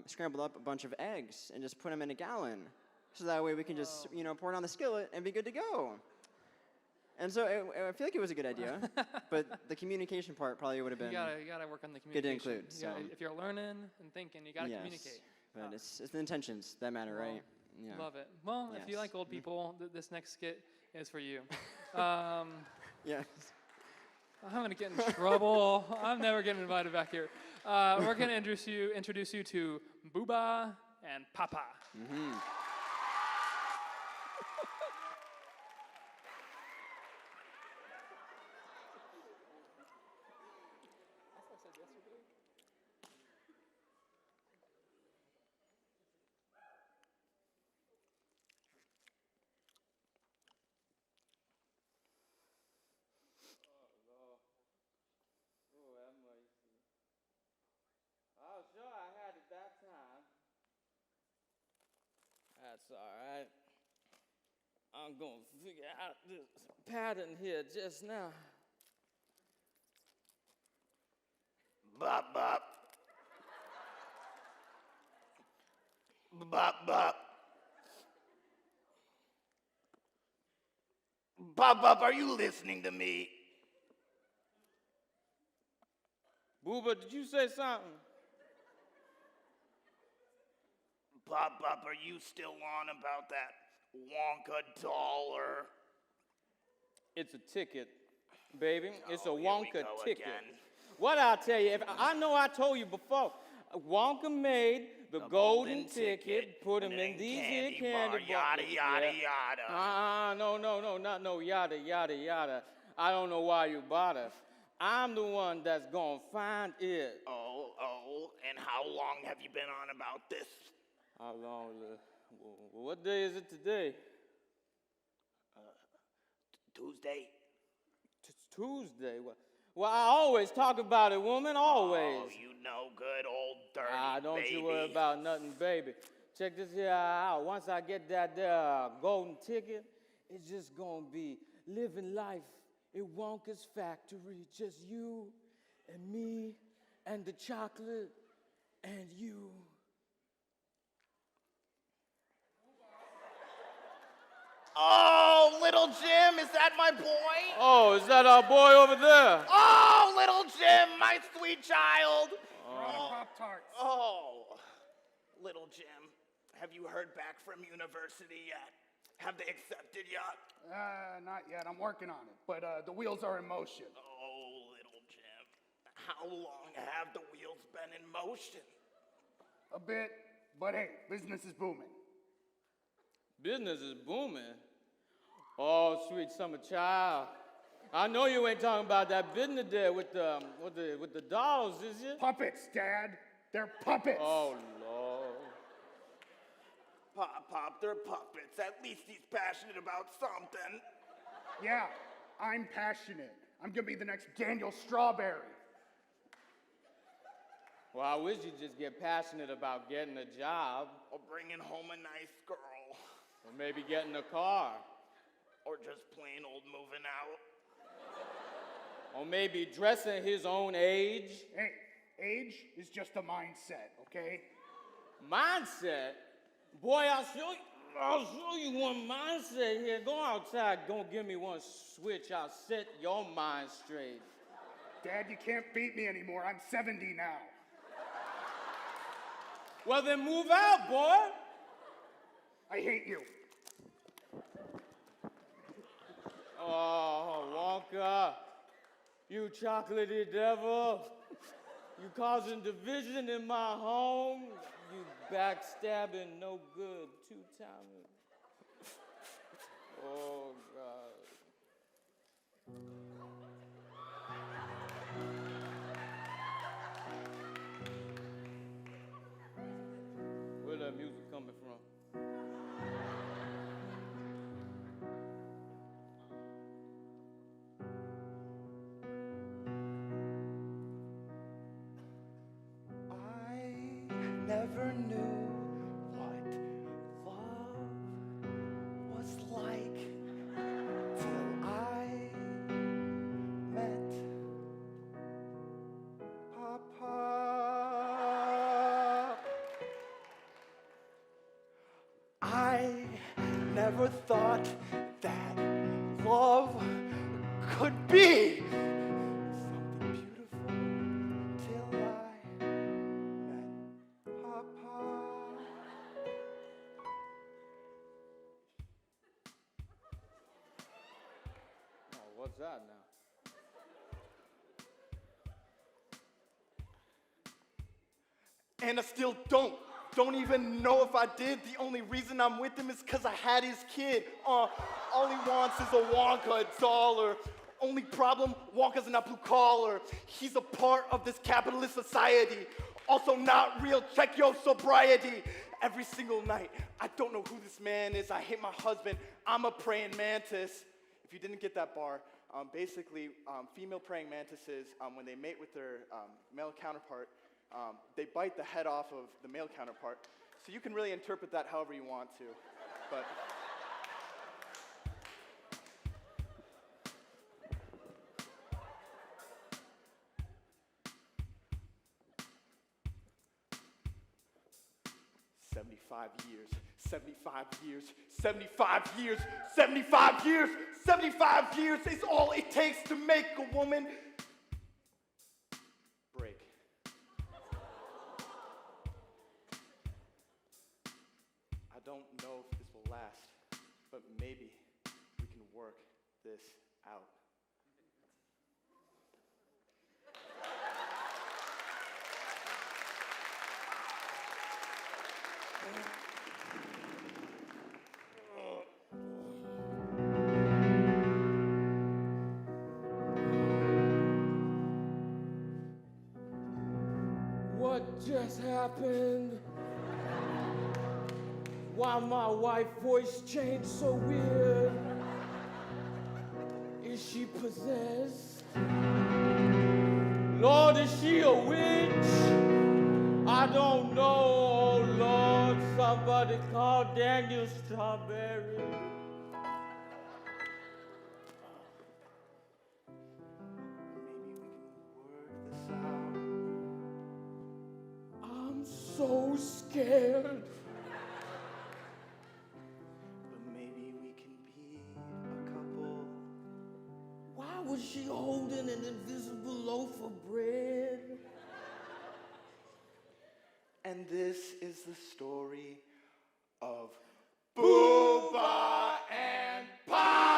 scrambled up a bunch of eggs and just put them in a gallon, so that way we can just, pour it on the skillet and be good to go." And so I feel like it was a good idea, but the communication part probably would have been You gotta work on the good to communication. include. If you're learning and thinking, you gotta communicate. But it's the intentions that matter, Well, right? Yeah. Love it. Well, if you Yes. like old people, this next skit is for you. Yes. I'm gonna get in trouble. I'm never getting invited back here. We're gonna introduce you to Booba and Papa. Mm-hmm. Oh, sure, I had it that time. That's all right. I'm gonna figure out this pattern here just now. Bop, bop. Bop, bop. Bop, bop, are you listening to me? Booba, did you say something? Bop, bop, are you still on about that Wonka dollar? It's a ticket, baby. It's a Oh, here we Wonka go ticket. again. What I'll tell you, I know I told you before, Wonka made the golden ticket, put him in these here candy bars. Yada, yada, yada. No, not no yada, yada, yada. I don't know why you bother. I'm the one that's gonna find it. Oh, and how long have you been on about this? How long? What day is it today? Tuesday. It's Tuesday. Well, I always talk about it, woman, always. Oh, you know, good old dirty Don't baby. you worry about nothing, baby. Check this here out. Once I get that there golden ticket, it's just gonna be living life in Wonka's factory. Just you and me and the chocolate and you. Oh, little Jim, is that my boy? Oh, is that our boy over there? Oh, little Jim, my sweet child. Pop-Tarts. Oh, little Jim, have you heard back from university yet? Have they accepted yet? Not yet. I'm working on it, but the wheels are in motion. Oh, little Jim, how long have the wheels been in motion? A bit, but hey, business is booming. Business is booming. Oh, sweet summer child. I know you ain't talking about that business there with the dolls, is you? Puppets, Dad. They're puppets. Oh, Lord. Pop, they're puppets. At least he's passionate about something. Yeah, I'm passionate. I'm gonna be the next Daniel Strawberry. Well, I wish you'd just get passionate about getting a job. Or bringing home a nice girl. Or maybe getting a car. Or just plain old moving out. Or maybe dressing his own age. Hey, age is just a mindset, okay? Mindset? Boy, I'll show you one mindset here. Go outside, go give me one switch. I'll set your mind straight. Dad, you can't beat me anymore. I'm 70 now. Well, then move out, boy. I hate you. Oh, Wonka, you chocolatey devil. You causing division in my home. You backstabbing, no good, two-timer. Oh, God. Where that music coming from? Never knew what love was like till I met Papa. I never thought that love could be something beautiful till I met Papa. Oh, what's that now? And I still don't even know if I did. The only reason I'm with him is because I had his kid. All he wants is a Wonka dollar. Only problem, Wonka's not blue collar. He's a part of this capitalist society. Also not real, check your sobriety. Every single night, I don't know who this man is. I hate my husband, I'm a praying mantis. If you didn't get that bar, basically, female praying mantises, when they mate with their male counterpart, they bite the head off of the male counterpart, So you can really interpret that however you want to, but. "75 years, 75 years, 75 years, 75 years, 75 years is all it takes to make a woman break." I don't know if this will last, but maybe we can work this out. What just happened? Why my wife's voice changed so weird? Is she possessed? Lord, is she a witch? I don't know, oh Lord, somebody call Daniel Strawberry. I'm so scared. But maybe we can be a couple. Why was she holding an invisible loaf of bread? And this is the story of Booba and Papa.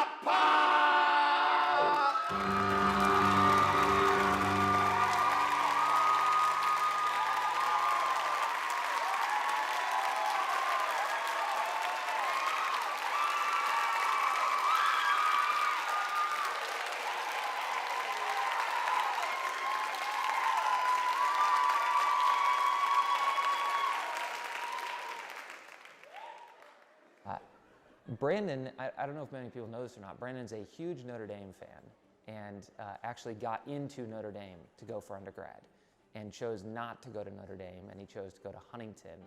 Brandon, I don't know if many people know this or not, Brandon's a huge Notre Dame fan and actually got into Notre Dame to go for undergrad and chose not to go to Notre Dame, and he chose to go to Huntington.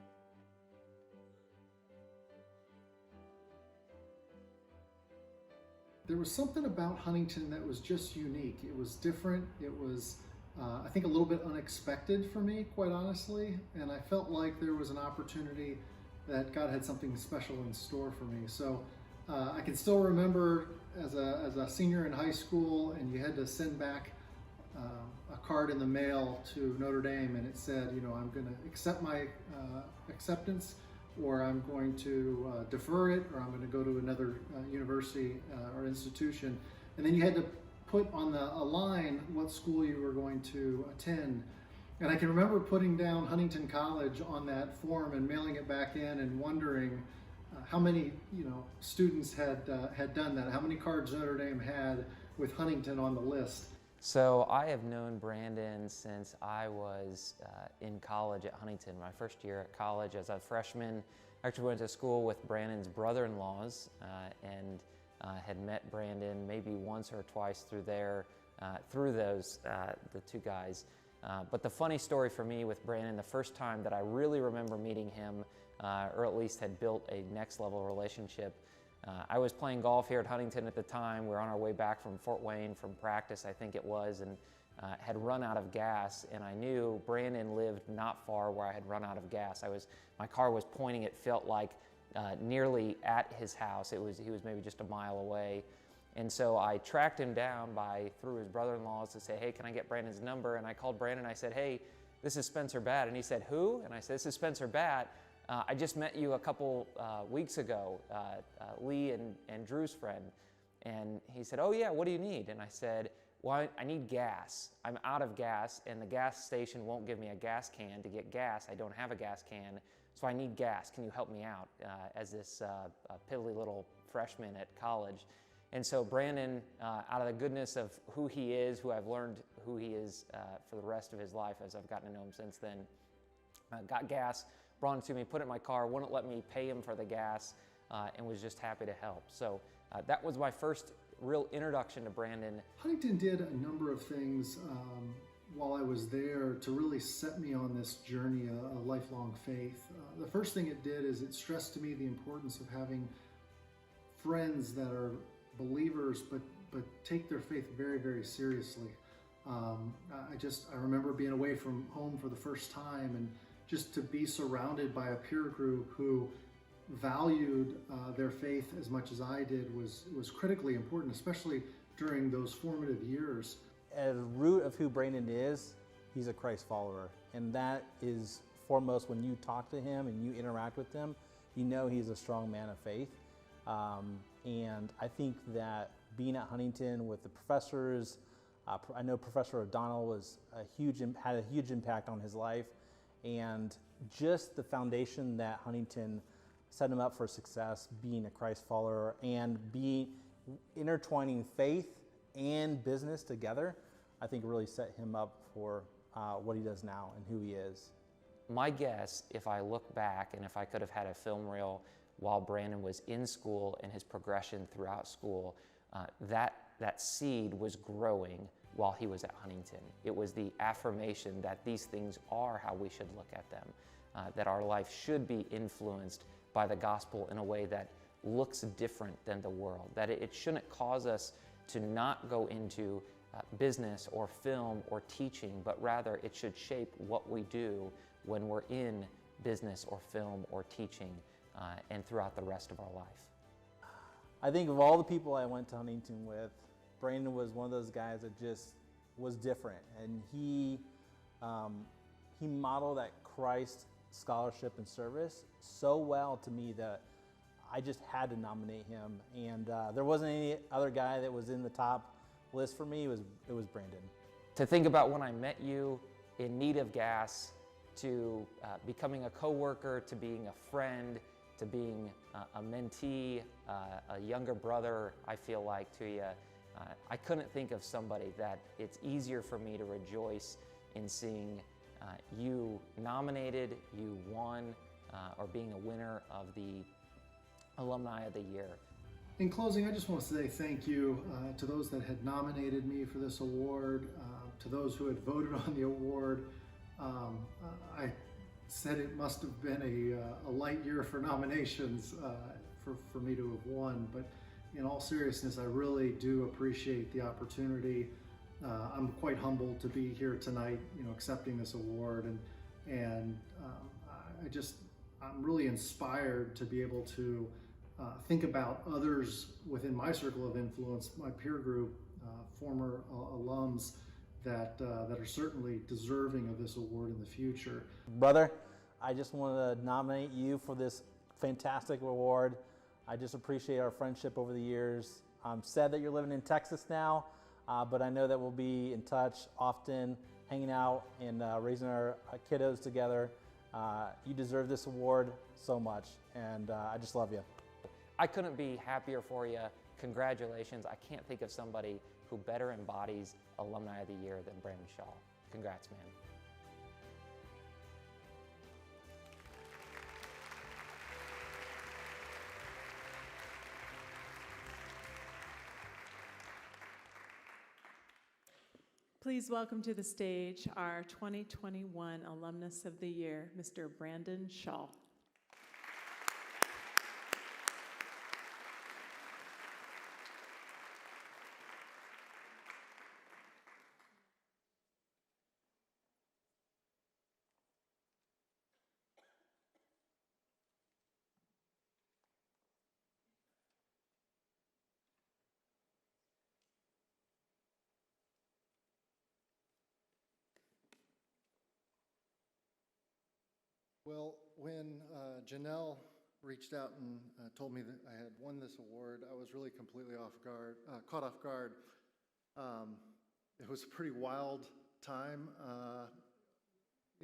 There was something about Huntington that was just unique. It was different. It was, I think, a little bit unexpected for me, quite honestly, and I felt like there was an opportunity that God had something special in store for me. So I can still remember as a senior in high school, and you had to send back a card in the mail to Notre Dame, and it said, you know, I'm going to accept my acceptance, or I'm going to defer it, or I'm going to go to another university or institution. And then you had to put on a line what school you were going to attend. And I can remember putting down Huntington College on that form and mailing it back in and wondering how many, you know, students had done that, how many cards Notre Dame had with Huntington on the list. So I have known Brandon since I was in college at Huntington. My first year at college as a freshman, I actually went to school with Brandon's brother-in-laws and had met Brandon maybe once or twice through those, the two guys. But the funny story for me with Brandon, the first time that I really remember meeting him, or at least had built a next level relationship, I was playing golf here at Huntington at the time. We were on our way back from Fort Wayne from practice, I think it was, and had run out of gas, and I knew Brandon lived not far where I had run out of gas. My car was pointing, it felt like nearly at his house. He was maybe just a mile away. And so I tracked him down through his brother-in-laws to say, hey, can I get Brandon's number? And I called Brandon, I said, hey, this is Spencer Batt. And he said, who? And I said, this is Spencer Batt. I just met you a couple weeks ago, Lee and Drew's friend. And he said, oh yeah, what do you need? And I said, well, I need gas. I'm out of gas, and the gas station won't give me a gas can to get gas. I don't have a gas can, so I need gas. Can you help me out as this piddly little freshman at college? And so Brandon, out of the goodness of who he is, who I've learned who he is for the rest of his life as I've gotten to know him since then, got gas, brought it to me, put it in my car, wouldn't let me pay him for the gas, and was just happy to help. So that was my first real introduction to Brandon. Huntington did a number of things while I was there to really set me on this journey, a lifelong faith. The first thing it did is it stressed to me the importance of having friends that are believers but take their faith very, very seriously. I remember being away from home for the first time, and just to be surrounded by a peer group who valued their faith as much as I did was critically important, especially during those formative years. At the root of who Brandon is, he's a Christ follower, and that is foremost. When you talk to him and you interact with him, you know he's a strong man of faith. And I think that being at Huntington with the professors, I know Professor O'Donnell had a huge impact on his life, and just the foundation that Huntington set him up for success, being a Christ follower and intertwining faith and business together, I think really set him up for what he does now and who he is. My guess, if I look back and if I could have had a film reel while Brandon was in school and his progression throughout school, that seed was growing while he was at Huntington. It was the affirmation that these things are how we should look at them, that our life should be influenced by the gospel in a way that looks different than the world, that it shouldn't cause us to not go into business or film or teaching, but rather it should shape what we do when we're in business or film or teaching and throughout the rest of our life. I think of all the people I went to Huntington with, Brandon was one of those guys that just was different, and he modeled that Christ scholarship and service so well to me that I just had to nominate him. And there wasn't any other guy that was in the top list for me. It was Brandon. To think about when I met you in need of gas, to becoming a coworker, to being a friend, to being a mentee, a younger brother, I feel like, to you. I couldn't think of somebody that it's easier for me to rejoice in seeing you nominated, you won, or being a winner of the Alumni of the Year. In closing, I just want to say thank you to those that had nominated me for this award, to those who had voted on the award. I said it must have been a light year for nominations for me to have won, but in all seriousness, I really do appreciate the opportunity. I'm quite humbled to be here tonight, accepting this award, and I'm really inspired to be able to think about others within my circle of influence, my peer group, former alums that are certainly deserving of this award in the future. Brother, I just want to nominate you for this fantastic award. I just appreciate our friendship over the years. I'm sad that you're living in Texas now, but I know that we'll be in touch often, hanging out and raising our kiddos together. You deserve this award so much, and I just love you. I couldn't be happier for you. Congratulations. I can't think of somebody who better embodies Alumni of the Year than Brandon Shaw. Congrats, man. Please welcome to the stage our 2021 Alumnus of the Year, Mr. Brandon Shaw. Well, when Janelle reached out and told me that I had won this award, I was really completely caught off guard. It was a pretty wild time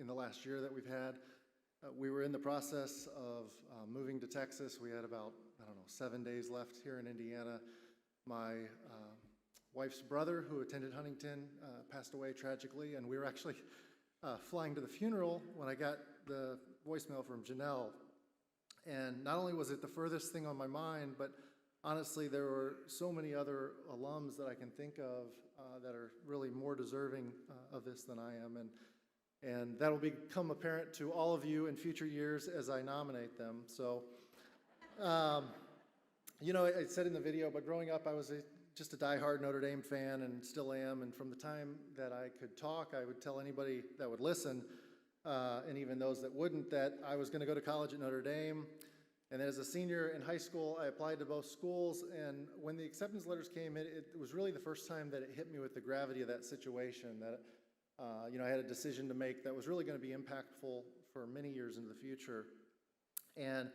in the last year that we've had. We were in the process of moving to Texas. We had about, 7 days left here in Indiana. My wife's brother, who attended Huntington, passed away tragically, and we were actually flying to the funeral when I got the voicemail from Janelle. And not only was it the furthest thing on my mind, but honestly, there were so many other alums that I can think of that are really more deserving of this than I am, and that will become apparent to all of you in future years as I nominate them. So, you know, I said in the video, but growing up, I was just a diehard Notre Dame fan and still am, and from the time that I could talk, I would tell anybody that would listen, and even those that wouldn't, that I was going to go to college at Notre Dame. And then as a senior in high school, I applied to both schools, and when the acceptance letters came in, it was really the first time that it hit me with the gravity of that situation, that you know, I had a decision to make that was really going to be impactful for many years into the future. And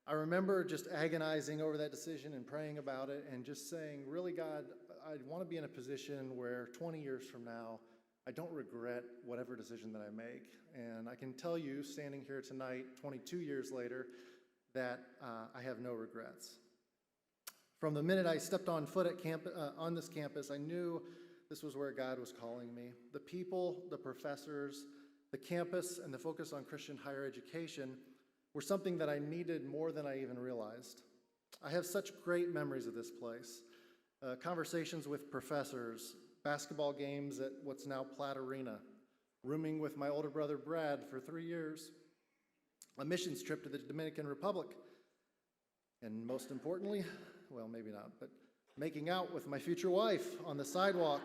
I remember just agonizing over that decision and praying about it and just saying, really, God, I want to be in a position where 20 years from now, I don't regret whatever decision that I make. And I can tell you, standing here tonight, 22 years later, that I have no regrets. From the minute I stepped on foot at on this campus, I knew this was where God was calling me. The people, the professors, the campus, and the focus on Christian higher education were something that I needed more than I even realized. I have such great memories of this place. Conversations with professors, basketball games at what's now Platt Arena, rooming with my older brother Brad for 3 years, a missions trip to the Dominican Republic, and most importantly, well, maybe not, but making out with my future wife on the sidewalk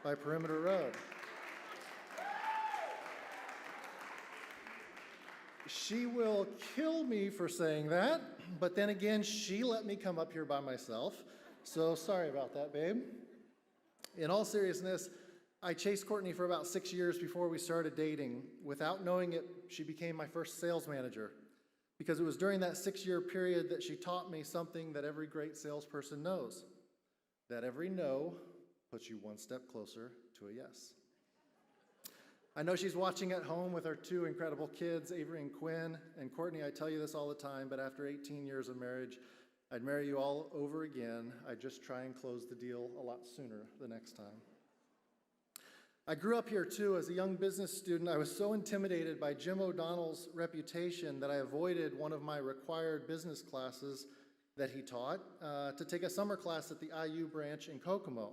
by Perimeter Road. She will kill me for saying that, but then again, she let me come up here by myself, so sorry about that, babe. In all seriousness, I chased Courtney for about 6 years before we started dating. Without knowing it, she became my first sales manager, because it was during that 6-year period that she taught me something that every great salesperson knows, that every no puts you one step closer to a yes. I know she's watching at home with our 2 incredible kids, Avery and Quinn, and Courtney, I tell you this all the time, but after 18 years of marriage, I'd marry you all over again. I'd just try and close the deal a lot sooner the next time. I grew up here too. As a young business student, I was so intimidated by Jim O'Donnell's reputation that I avoided one of my required business classes that he taught to take a summer class at the IU branch in Kokomo.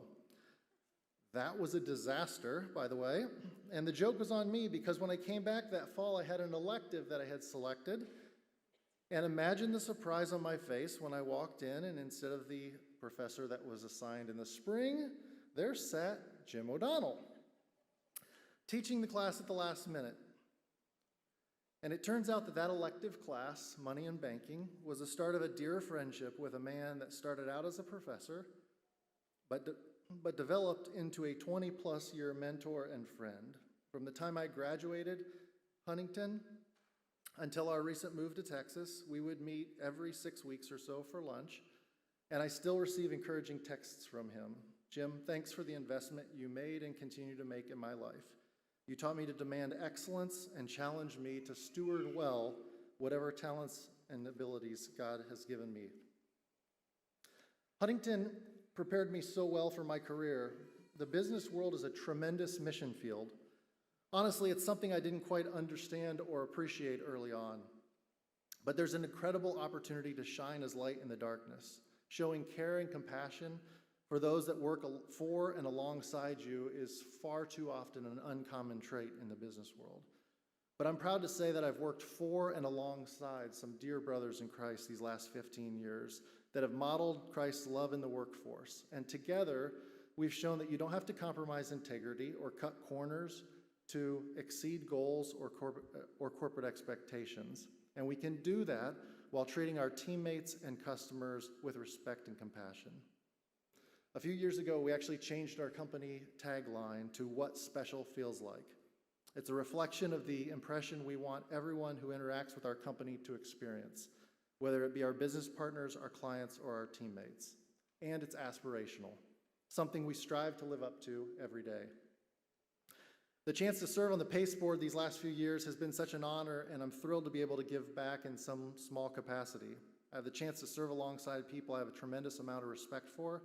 That was a disaster, by the way, and the joke was on me because when I came back that fall, I had an elective that I had selected, and imagine the surprise on my face when I walked in, and instead of the professor that was assigned in the spring, there sat Jim O'Donnell, teaching the class at the last minute. And it turns out that that elective class, Money and Banking, was the start of a dear friendship with a man that started out as a professor, but developed into a 20-plus year mentor and friend. From the time I graduated Huntington until our recent move to Texas, we would meet every 6 weeks or so for lunch, and I still receive encouraging texts from him. Jim, thanks for the investment you made and continue to make in my life. You taught me to demand excellence and challenged me to steward well whatever talents and abilities God has given me. Huntington prepared me so well for my career. The business world is a tremendous mission field. Honestly, it's something I didn't quite understand or appreciate early on. But there's an incredible opportunity to shine as light in the darkness. Showing care and compassion for those that work for and alongside you is far too often an uncommon trait in the business world. But I'm proud to say that I've worked for and alongside some dear brothers in Christ these last 15 years that have modeled Christ's love in the workforce. And together, we've shown that you don't have to compromise integrity or cut corners to exceed goals or corporate expectations. And we can do that while treating our teammates and customers with respect and compassion. A few years ago, we actually changed our company tagline to "What Special Feels Like." It's a reflection of the impression we want everyone who interacts with our company to experience, whether it be our business partners, our clients, or our teammates. And it's aspirational, something we strive to live up to every day. The chance to serve on the PACE board these last few years has been such an honor, and I'm thrilled to be able to give back in some small capacity. I have the chance to serve alongside people I have a tremendous amount of respect for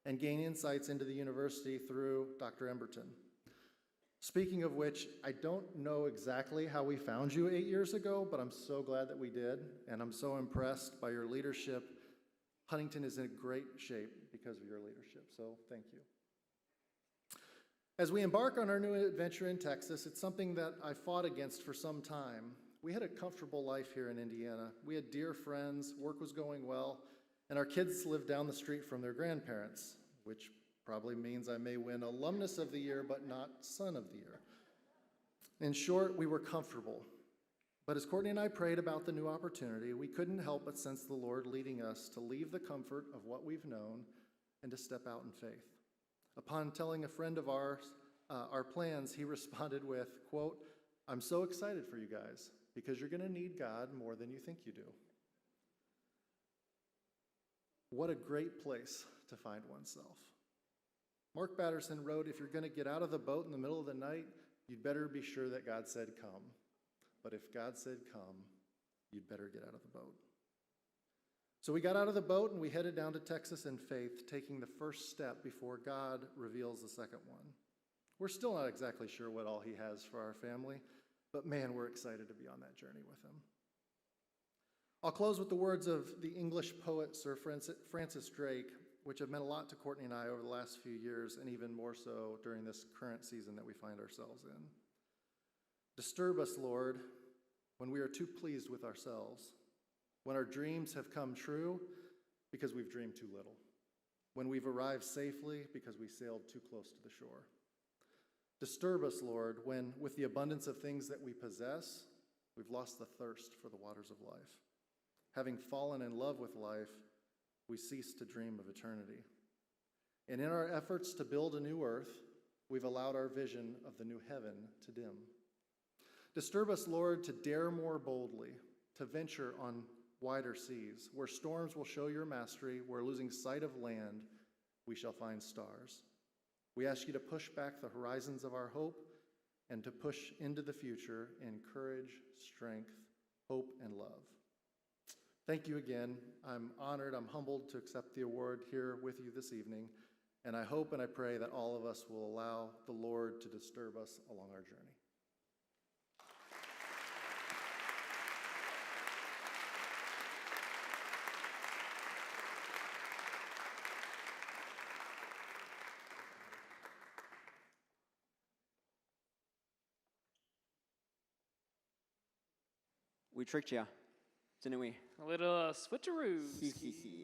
and gain insights into the university through Dr. Emberton. Speaking of which, I don't know exactly how we found you 8 years ago, but I'm so glad that we did, and I'm so impressed by your leadership, Huntington is in great shape because of your leadership, so thank you. As we embark on our new adventure in Texas, it's something that I fought against for some time. We had a comfortable life here in Indiana. We had dear friends, work was going well, and our kids lived down the street from their grandparents, which probably means I may win Alumnus of the Year, but not Son of the Year. In short, we were comfortable. But as Courtney and I prayed about the new opportunity, we couldn't help but sense the Lord leading us to leave the comfort of what we've known and to step out in faith. Upon telling a friend of ours our plans, he responded with, quote, "I'm so excited for you guys because you're going to need God more than you think you do." What a great place to find oneself. Mark Batterson wrote, "If you're going to get out of the boat in the middle of the night, you'd better be sure that God said come. But if God said come, you'd better get out of the boat." So we got out of the boat and we headed down to Texas in faith, taking the first step before God reveals the second one. We're still not exactly sure what all he has for our family, but man, we're excited to be on that journey with him. I'll close with the words of the English poet Sir Francis Drake, which have meant a lot to Courtney and I over the last few years, and even more so during this current season that we find ourselves in. "Disturb us, Lord, when we are too pleased with ourselves, when our dreams have come true because we've dreamed too little, when we've arrived safely because we sailed too close to the shore. Disturb us, Lord, when, with the abundance of things that we possess, we've lost the thirst for the waters of life. Having fallen in love with life, we cease to dream of eternity. And in our efforts to build a new earth, we've allowed our vision of the new heaven to dim. Disturb us, Lord, to dare more boldly, to venture on wider seas, where storms will show your mastery, where losing sight of land, we shall find stars. We ask you to push back the horizons of our hope and to push into the future in courage, strength, hope, and love. Thank you again. I'm honored, I'm humbled to accept the award here with you this evening, and I hope and I pray that all of us will allow the Lord to disturb us along our journey. We tricked you, didn't we? A little switcheroos.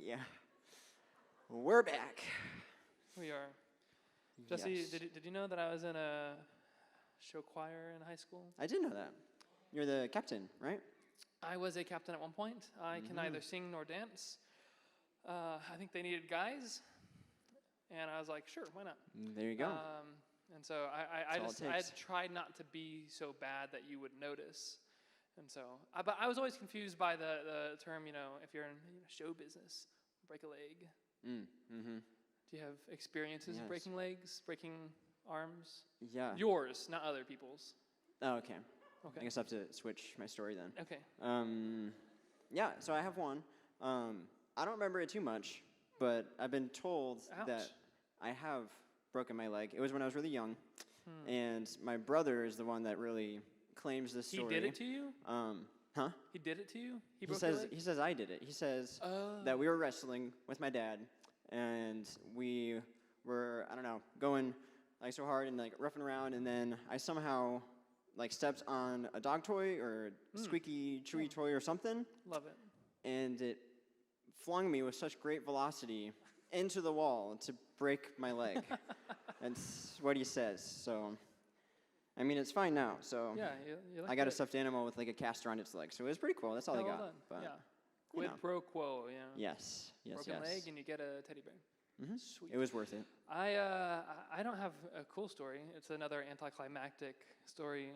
Yeah. We're back. We are. Jesse, Yes. did you know that I was in a show choir in high school? I did know that. You're the captain, right? I was a captain at one point. I can neither sing nor dance. I think they needed guys, and I was like, sure, why not? There you go. And so I That's all it takes. tried not to be so bad that you would notice. And so, but I was always confused by the term, if you're in show business, break a leg. Mm-hmm. Do you have experiences Yes. breaking legs, breaking arms? Yeah. Yours, not other people's. Oh, okay. Okay. I guess I have to switch my story then. Okay. Yeah, so I have one. I don't remember it too much, but I've been told that I have broken my leg. It was when I was really young, and my brother is the one that really claims this story. He did it to you? Huh? He did it to you? He broke says your leg? he says I did it. He says that we were wrestling with my dad, and we were going like so hard and like roughing around, and then I somehow like stepped on a dog toy or squeaky chewy toy or something. Love it. And it flung me with such great velocity into the wall to break my leg. That's what he says. So, I mean, it's fine now. So Yeah, you look I got a good. stuffed animal with like a caster on its leg. So it was pretty cool. That's all I Well got. done. But, Yeah. you Quid know. pro quo, yeah. Yes, yes, Broken yes. leg and you get a teddy bear. Mhm. Sweet. It was worth it. I don't have a cool story. It's another anticlimactic story,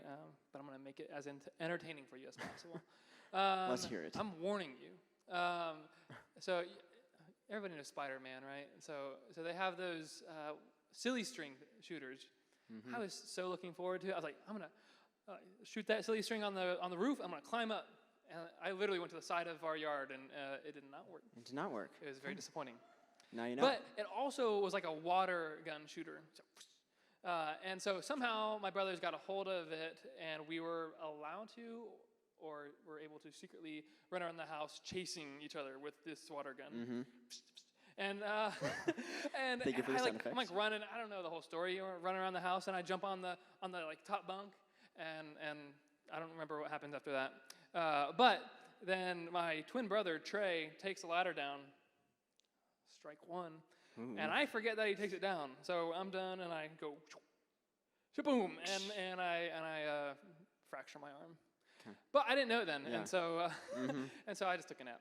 but I'm going to make it as entertaining for you as possible. Let's hear it. I'm warning you. So everybody knows Spider-Man, right? So they have those silly string shooters. Mhm. I was so looking forward to it. I was like, I'm going to shoot that silly string on the roof. I'm going to climb up. And I literally went to the side of our yard, and it did not work. It did not work. It was very disappointing. Now you know. But it also was like a water gun shooter. And so somehow my brothers got a hold of it, and we were allowed to, or were able to secretly run around the house chasing each other with this water gun. Mm-hmm. And and Thank you for the sound I'm like running. I don't know the whole story. Running around the house, and I jump on the like top bunk, and I don't remember what happens after that. But then my twin brother Trey takes the ladder down. Strike one, and I forget that he takes it down. So I'm done, and I go, boom, and I fracture my arm. Okay. But I didn't know it then, and so and so I just took a nap.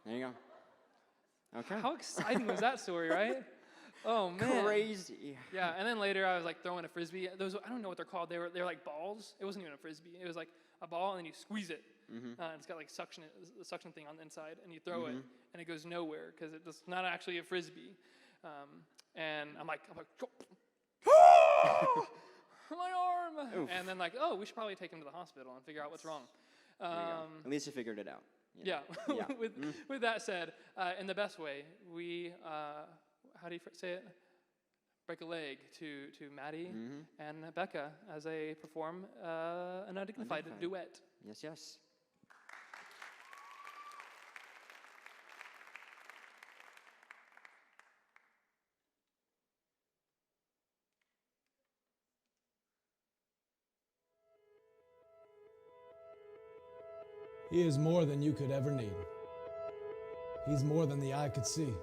There you go. Okay. How exciting was that story, right? Oh man. Crazy. Yeah, and then later I was like throwing a frisbee. Those, I don't know what they're called. They're like balls. It wasn't even a frisbee. It was like a ball, and then you squeeze it. It's got like a suction thing on the inside, and you throw it, and it goes nowhere because it's not actually a frisbee. And I'm like, my arm! Oof. And then like, oh, we should probably take him to the hospital and figure out what's wrong. At least you figured it out. Yeah. With that said, in the best way, we how do you say it? Break a leg to Maddie and Becca as they perform an undignified duet. Yes, yes. He is more than you could ever need. He's more than the eye could see.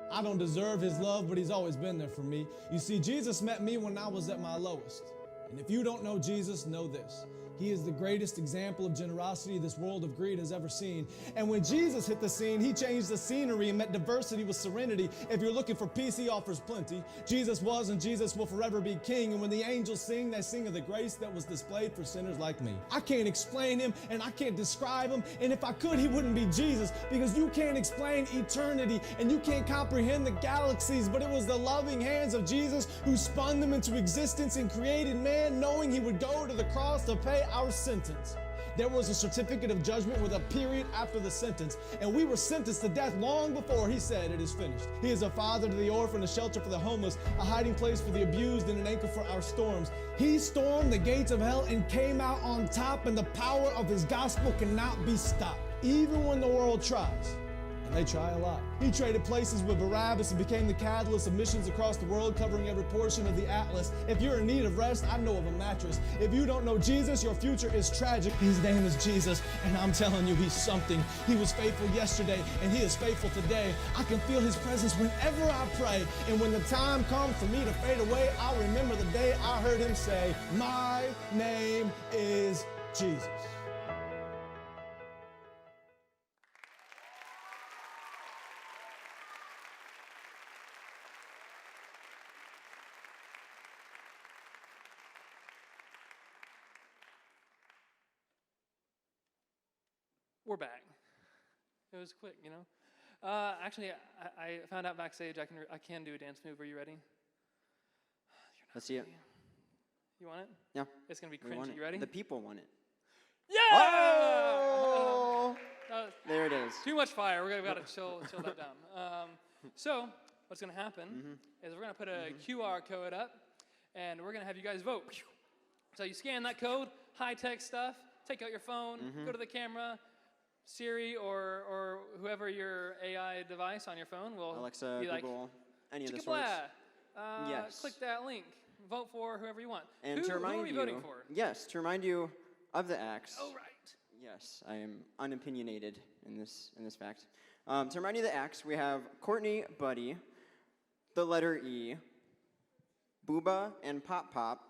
I don't deserve his love, but he's always been there for me. You see, Jesus met me when I was at my lowest. And if you don't know Jesus, know this. He is the greatest example of generosity this world of greed has ever seen. And when Jesus hit the scene, he changed the scenery and met diversity with serenity. If you're looking for peace, he offers plenty. Jesus was and Jesus will forever be king. And when the angels sing, they sing of the grace that was displayed for sinners like me. I can't explain him and I can't describe him. And if I could, he wouldn't be Jesus, because you can't explain eternity and you can't comprehend the galaxies. But it was the loving hands of Jesus who spun them into existence and created man, knowing he would go to the cross to pay our sentence. There was a certificate of judgment with a period after the sentence, and we were sentenced to death long before he said it is finished. He is a father to the orphan, a shelter for the homeless, a hiding place for the abused, and an anchor for our storms. He stormed the gates of hell and came out on top, and the power of his gospel cannot be stopped, even when the world tries. And they try a lot. He traded places with Barabbas and became the catalyst of missions across the world, covering every portion of the atlas. If you're in need of rest, I know of a mattress. If you don't know Jesus, your future is tragic. His name is Jesus, and I'm telling you, he's something. He was faithful yesterday, and he is faithful today. I can feel his presence whenever I pray. And when the time comes for me to fade away, I'll remember the day I heard him say, "My name is Jesus." We're back. It was quick, you know. Actually, I found out backstage I can do a dance move. Are you ready? Let's see it. You want it? Yeah. It's gonna be We want cringy. it. You ready? The people want it. Yeah! Oh! There it is. Too much fire. We gotta chill that down. So what's gonna happen is we're gonna put a QR code up, and we're gonna have you guys vote. So you scan that code, high-tech stuff. Take out your phone, go to the camera. Siri or whoever your AI device on your phone will Alexa, be like, Google, any of the sorts. Yes. Click that link. Vote for whoever you want. And who are we voting for? Yes, to remind you of the acts. Oh, right. Yes, I am unopinionated in this fact. To remind you of the acts, we have Courtney Buddy, the letter E, Booba and Pop Pop,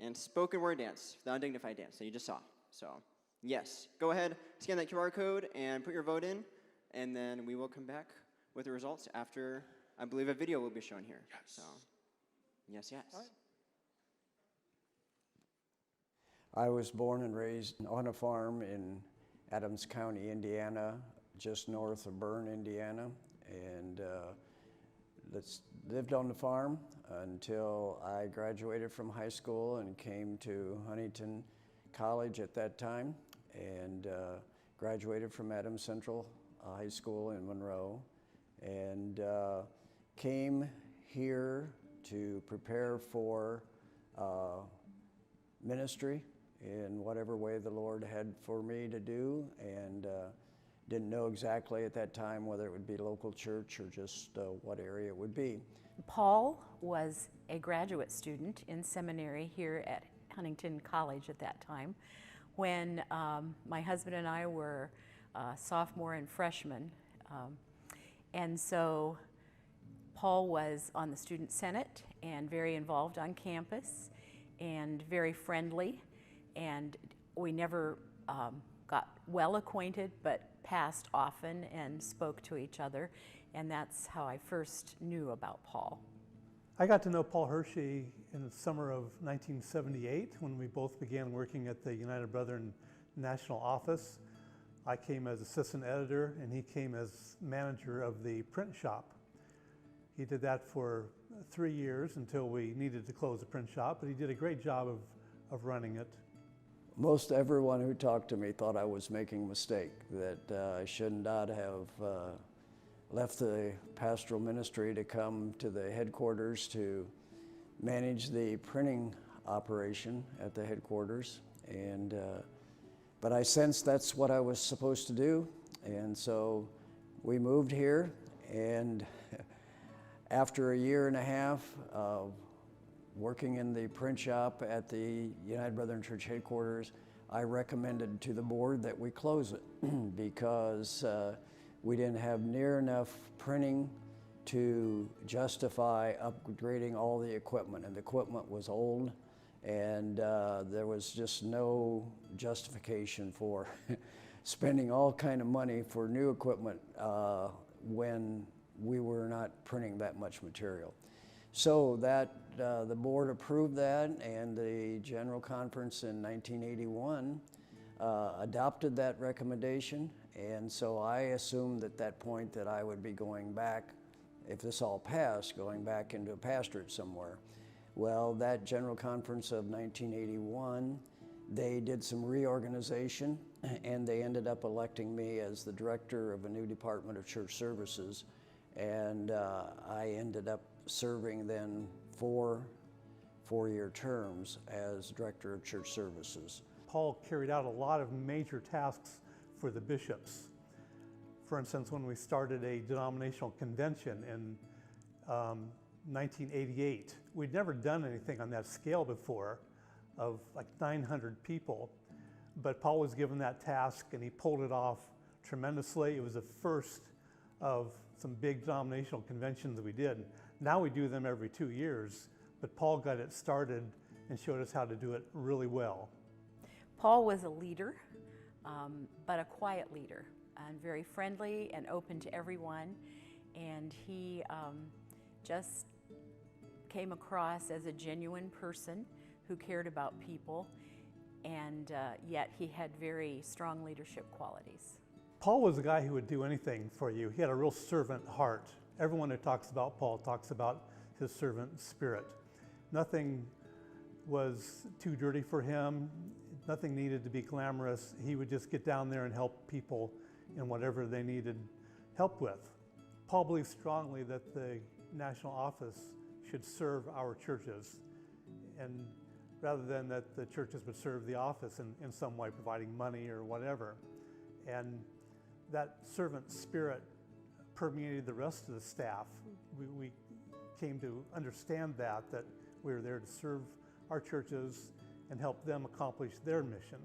and spoken word dance, the undignified dance that you just saw. So, yes, go ahead, scan that QR code and put your vote in, and then we will come back with the results after, I believe, a video will be shown here. Yes. So, yes. All right. I was born and raised on a farm in Adams County, Indiana, just north of Bern, Indiana, and lived on the farm until I graduated from high school and came to Huntington College at that time, and graduated from Adams Central High School in Monroe, and came here to prepare for ministry in whatever way the Lord had for me to do, and didn't know exactly at that time whether it would be local church or just what area it would be. Paul was a graduate student in seminary here at Huntington College at that time when my husband and I were sophomore and freshman. And so Paul was on the student senate and very involved on campus and very friendly, and we never got well acquainted, but passed often and spoke to each other, and that's how I first knew about Paul. I got to know Paul Hershey in the summer of 1978 when we both began working at the United Brethren National Office. I came as assistant editor and he came as manager of the print shop. He did that for 3 years until we needed to close the print shop, but he did a great job of running it. Most everyone who talked to me thought I was making a mistake, that I should not have left the pastoral ministry to come to the headquarters to manage the printing operation at the headquarters. And but I sensed that's what I was supposed to do, and so we moved here, and after a year and a half of working in the print shop at the United Brethren Church headquarters, I recommended to the board that we close it because we didn't have near enough printing to justify upgrading all the equipment, and the equipment was old, and there was just no justification for spending all kind of money for new equipment when we were not printing that much material. So that the board approved that, and the General Conference in 1981 adopted that recommendation, and so I assumed at that point that I would be going back, if this all passed, going back into a pastorate somewhere. Well, that General Conference of 1981, they did some reorganization, and they ended up electing me as the director of a new department of church services, and I ended up serving then four-year terms as director of church services. Paul carried out a lot of major tasks for the bishops. For instance, when we started a denominational convention in 1988, we'd never done anything on that scale before, of like 900 people, but Paul was given that task and he pulled it off tremendously. It was the first of some big denominational conventions that we did. Now we do them every 2 years, but Paul got it started and showed us how to do it really well. Paul was a leader, but a quiet leader, and very friendly and open to everyone, and he just came across as a genuine person who cared about people, and yet he had very strong leadership qualities. Paul was a guy who would do anything for you. He had a real servant heart. Everyone who talks about Paul talks about his servant spirit. Nothing was too dirty for him. Nothing needed to be glamorous. He would just get down there and help people in whatever they needed help with. Paul believed strongly that the national office should serve our churches, and rather than that the churches would serve the office in some way, providing money or whatever. And that servant spirit permeated the rest of the staff. We came to understand that we were there to serve our churches and help them accomplish their mission.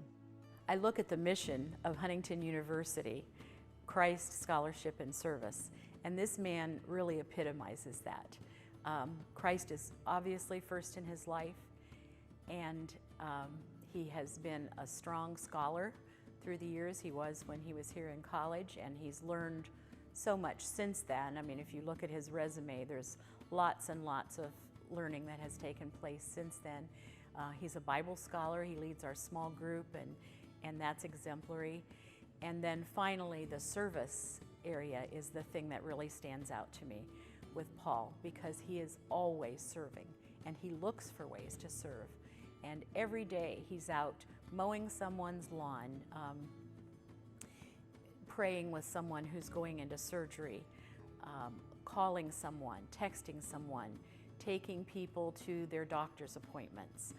I look at the mission of Huntington University, Christ, scholarship, and service, and this man really epitomizes that. Christ is obviously first in his life, and he has been a strong scholar through the years. He was when he was here in college, and he's learned so much since then. I mean, if you look at his resume, there's lots and lots of learning that has taken place since then. He's a Bible scholar. He leads our small group, and that's exemplary. And then finally, the service area is the thing that really stands out to me with Paul, because he is always serving, and he looks for ways to serve. And every day he's out mowing someone's lawn, praying with someone who's going into surgery, calling someone, texting someone, taking people to their doctor's appointments,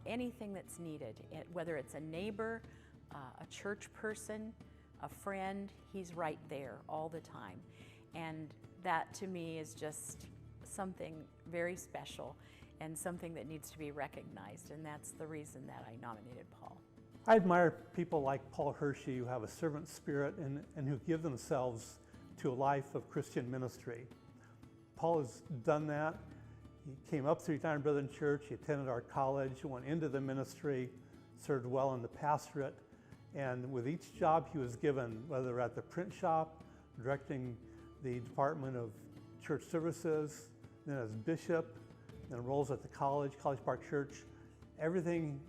anything that's needed, whether it's a neighbor, a church person, a friend, he's right there all the time. And that to me is just something very special and something that needs to be recognized, and that's the reason that I nominated Paul. I admire people like Paul Hershey who have a servant spirit and who give themselves to a life of Christian ministry. Paul has done that. He came up through United Brethren Church, he attended our college, went into the ministry, served well in the pastorate, and with each job he was given, whether at the print shop, directing the Department of Church Services, then as bishop, then roles at the college, College Park Church, everything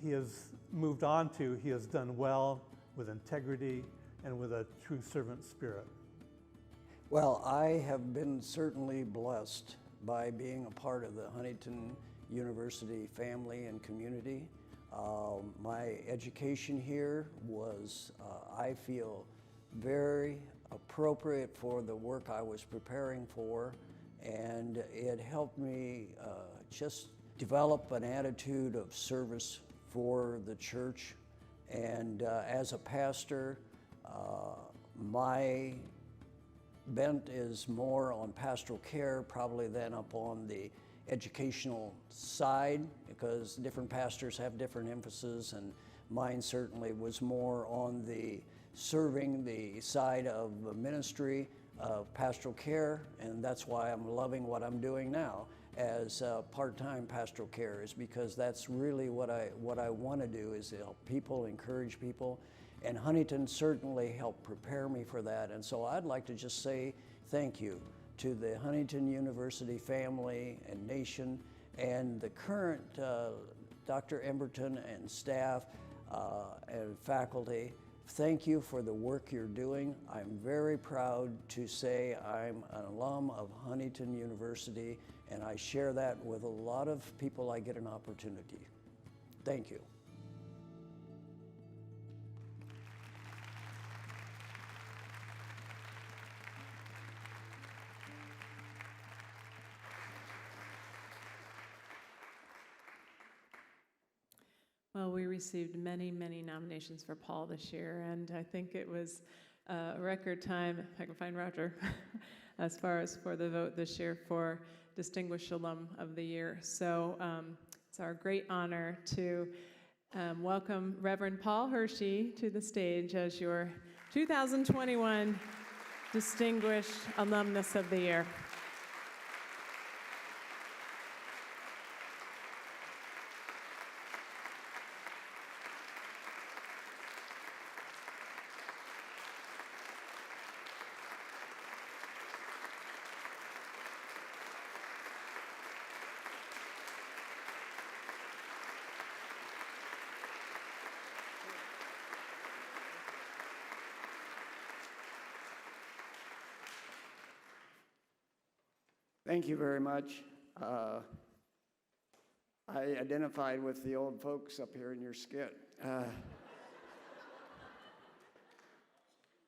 he has moved on to, he has done well, with integrity, and with a true servant spirit. Well, I have been certainly blessed by being a part of the Huntington University family and community. My education here was, I feel, very appropriate for the work I was preparing for, and it helped me just develop an attitude of service for the church. And as a pastor, my bent is more on pastoral care probably than up on the educational side, because different pastors have different emphases, and mine certainly was more on the serving the side of ministry of pastoral care, and that's why I'm loving what I'm doing now as part-time pastoral care, is because that's really what I want to do, is help people, encourage people. And Huntington certainly helped prepare me for that. And so I'd like to just say thank you to the Huntington University family and nation, and the current Dr. Emberton and staff and faculty. Thank you for the work you're doing. I'm very proud to say I'm an alum of Huntington University, and I share that with a lot of people I get an opportunity. Thank you. Well, we received many, many nominations for Paul this year, and I think it was a record time, if I can find Roger, as far as for the vote this year for Distinguished Alum of the Year. So it's our great honor to welcome Reverend Paul Hershey to the stage as your 2021 Distinguished Alumnus of the Year. Thank you very much. I identified with the old folks up here in your skit.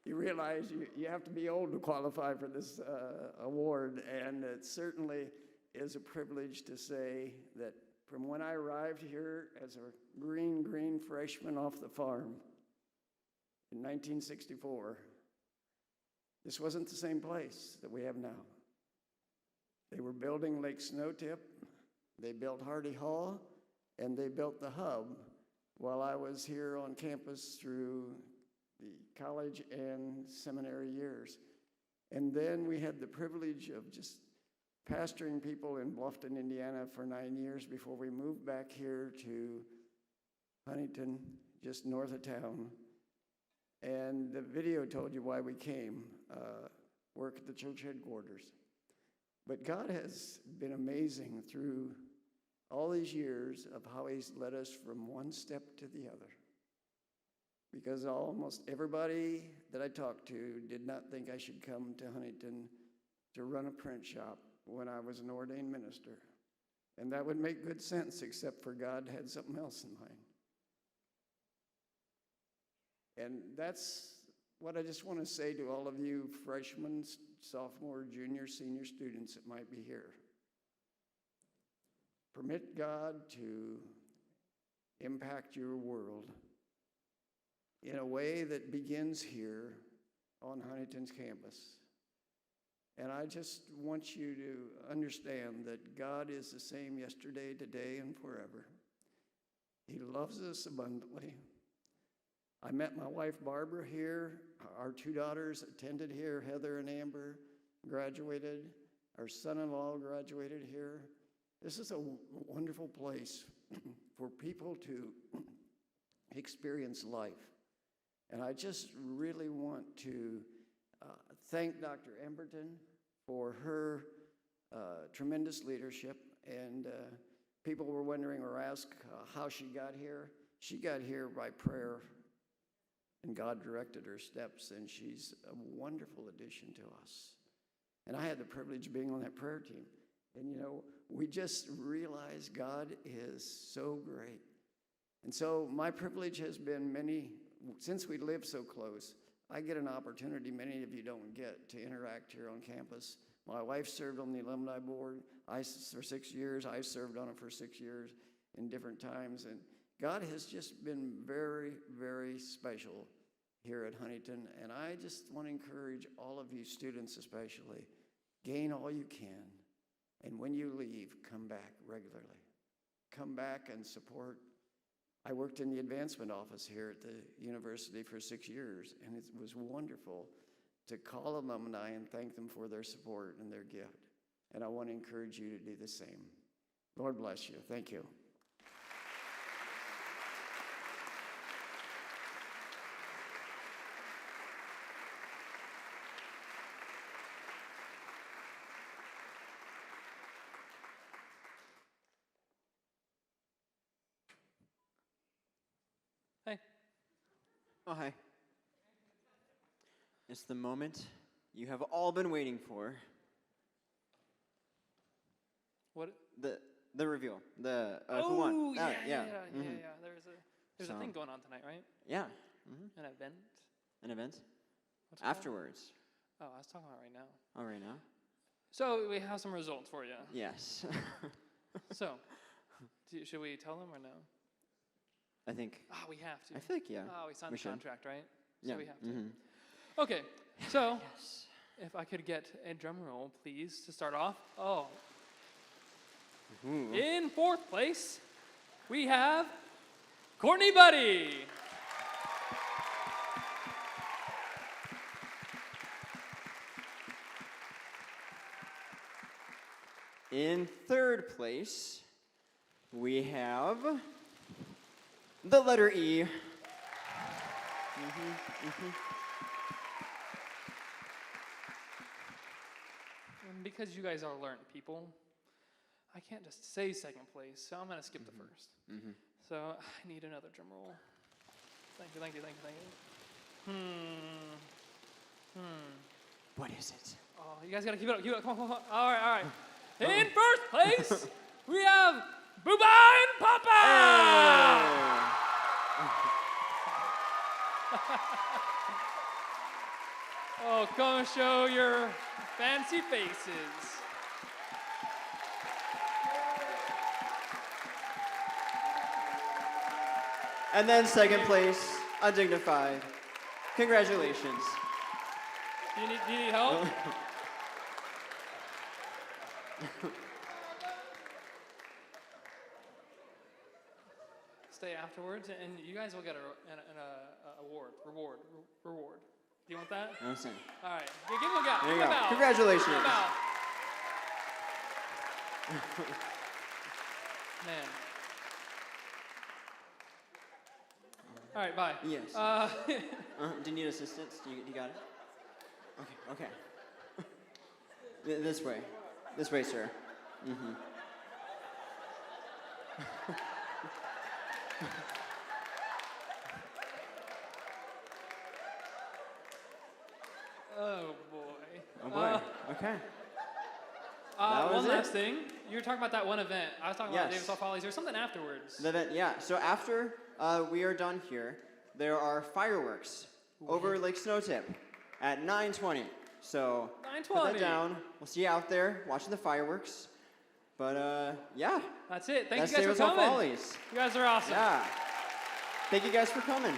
You realize you have to be old to qualify for this award, and it certainly is a privilege to say that from when I arrived here as a green freshman off the farm in 1964, this wasn't the same place that we have now. They were building Lake Snowtip, they built Hardy Hall, and they built the hub while I was here on campus through the college and seminary years. And then we had the privilege of just pastoring people in Bluffton, Indiana for 9 years before we moved back here to Huntington, just north of town. And the video told you why we came, work at the church headquarters. But God has been amazing through all these years of how he's led us from one step to the other. Because almost everybody that I talked to did not think I should come to Huntington to run a print shop when I was an ordained minister. And that would make good sense, except for God had something else in mind. And that's what I just want to say to all of you freshmen, sophomore, junior, senior students that might be here. For permit God to impact your world in a way that begins here on Huntington's campus. And I just want you to understand that God is the same yesterday, today, and forever. He loves us abundantly. I met my wife Barbara here. Our two daughters attended here. Heather and Amber graduated. Our son-in-law graduated here. This is a wonderful place for people to experience life. And I just really want to thank Dr. Emberton for her tremendous leadership. And people were wondering or asked how she got here. She got here by prayer, and God directed her steps, and she's a wonderful addition to us. And I had the privilege of being on that prayer team. And you know, we just realize God is so great. And so my privilege has been since we live so close, I get an opportunity many of you don't get to interact here on campus. My wife served on the alumni board for 6 years. I served on it for 6 years in different times. And God has just been very, very special here at Huntington. And I just want to encourage all of you students especially, gain all you can. And when you leave, come back regularly. Come back and support. I worked in the advancement office here at the university for 6 years, and it was wonderful to call alumni and thank them for their support and their gift. And I want to encourage you to do the same. Lord bless you. Thank you. Hey. Oh, hi. It's the moment you have all been waiting for. What? The reveal. Who Oh, won? yeah. Mhm. There's a thing going on tonight, right? Yeah. An event? An event? What's it called? Afterwards. Oh, I was talking about right now. Oh, right now? So we have some results for you. Yes. So, should we tell them or no? I think. We have to. I feel like, yeah. We signed we the should. contract, right? Yeah. So we have to. Mhm. Okay, so if I could get a drum roll, please, to start off. Oh. Ooh. In fourth place, we have Courtney Buddy. In third place, we have the letter E. And because you guys are learned people, I can't just say second place, so I'm going to skip the first. So I need another drum roll. Thank you. What is it? Oh, you guys got to keep it up. Come on. All right. In first place, we have Booba and Papa! Oh, come show your fancy faces. And then second place, undignified. Congratulations. Do you need help? Stay afterwards, and you guys will get an reward. Do you want that? I'm saying. All right. Give him a bow. There you go. Congratulations. Give him a bow. Man. All right, bye. Yes. Do you need assistance? You got it? Okay. This way. This way, sir. Oh, boy. Oh, boy. Okay. One last thing. You were talking about that one event. I was talking about Yes. Davis Hall Follies. There's something afterwards. The event, yeah. So after we are done here, there are fireworks over Lake Snowtip at 9:20. So put that 9:20. down. We'll see you out there watching the fireworks. But yeah. That's it. Thank That you guys stay for with all coming. follies. You guys are awesome. Yeah. Thank you guys for coming.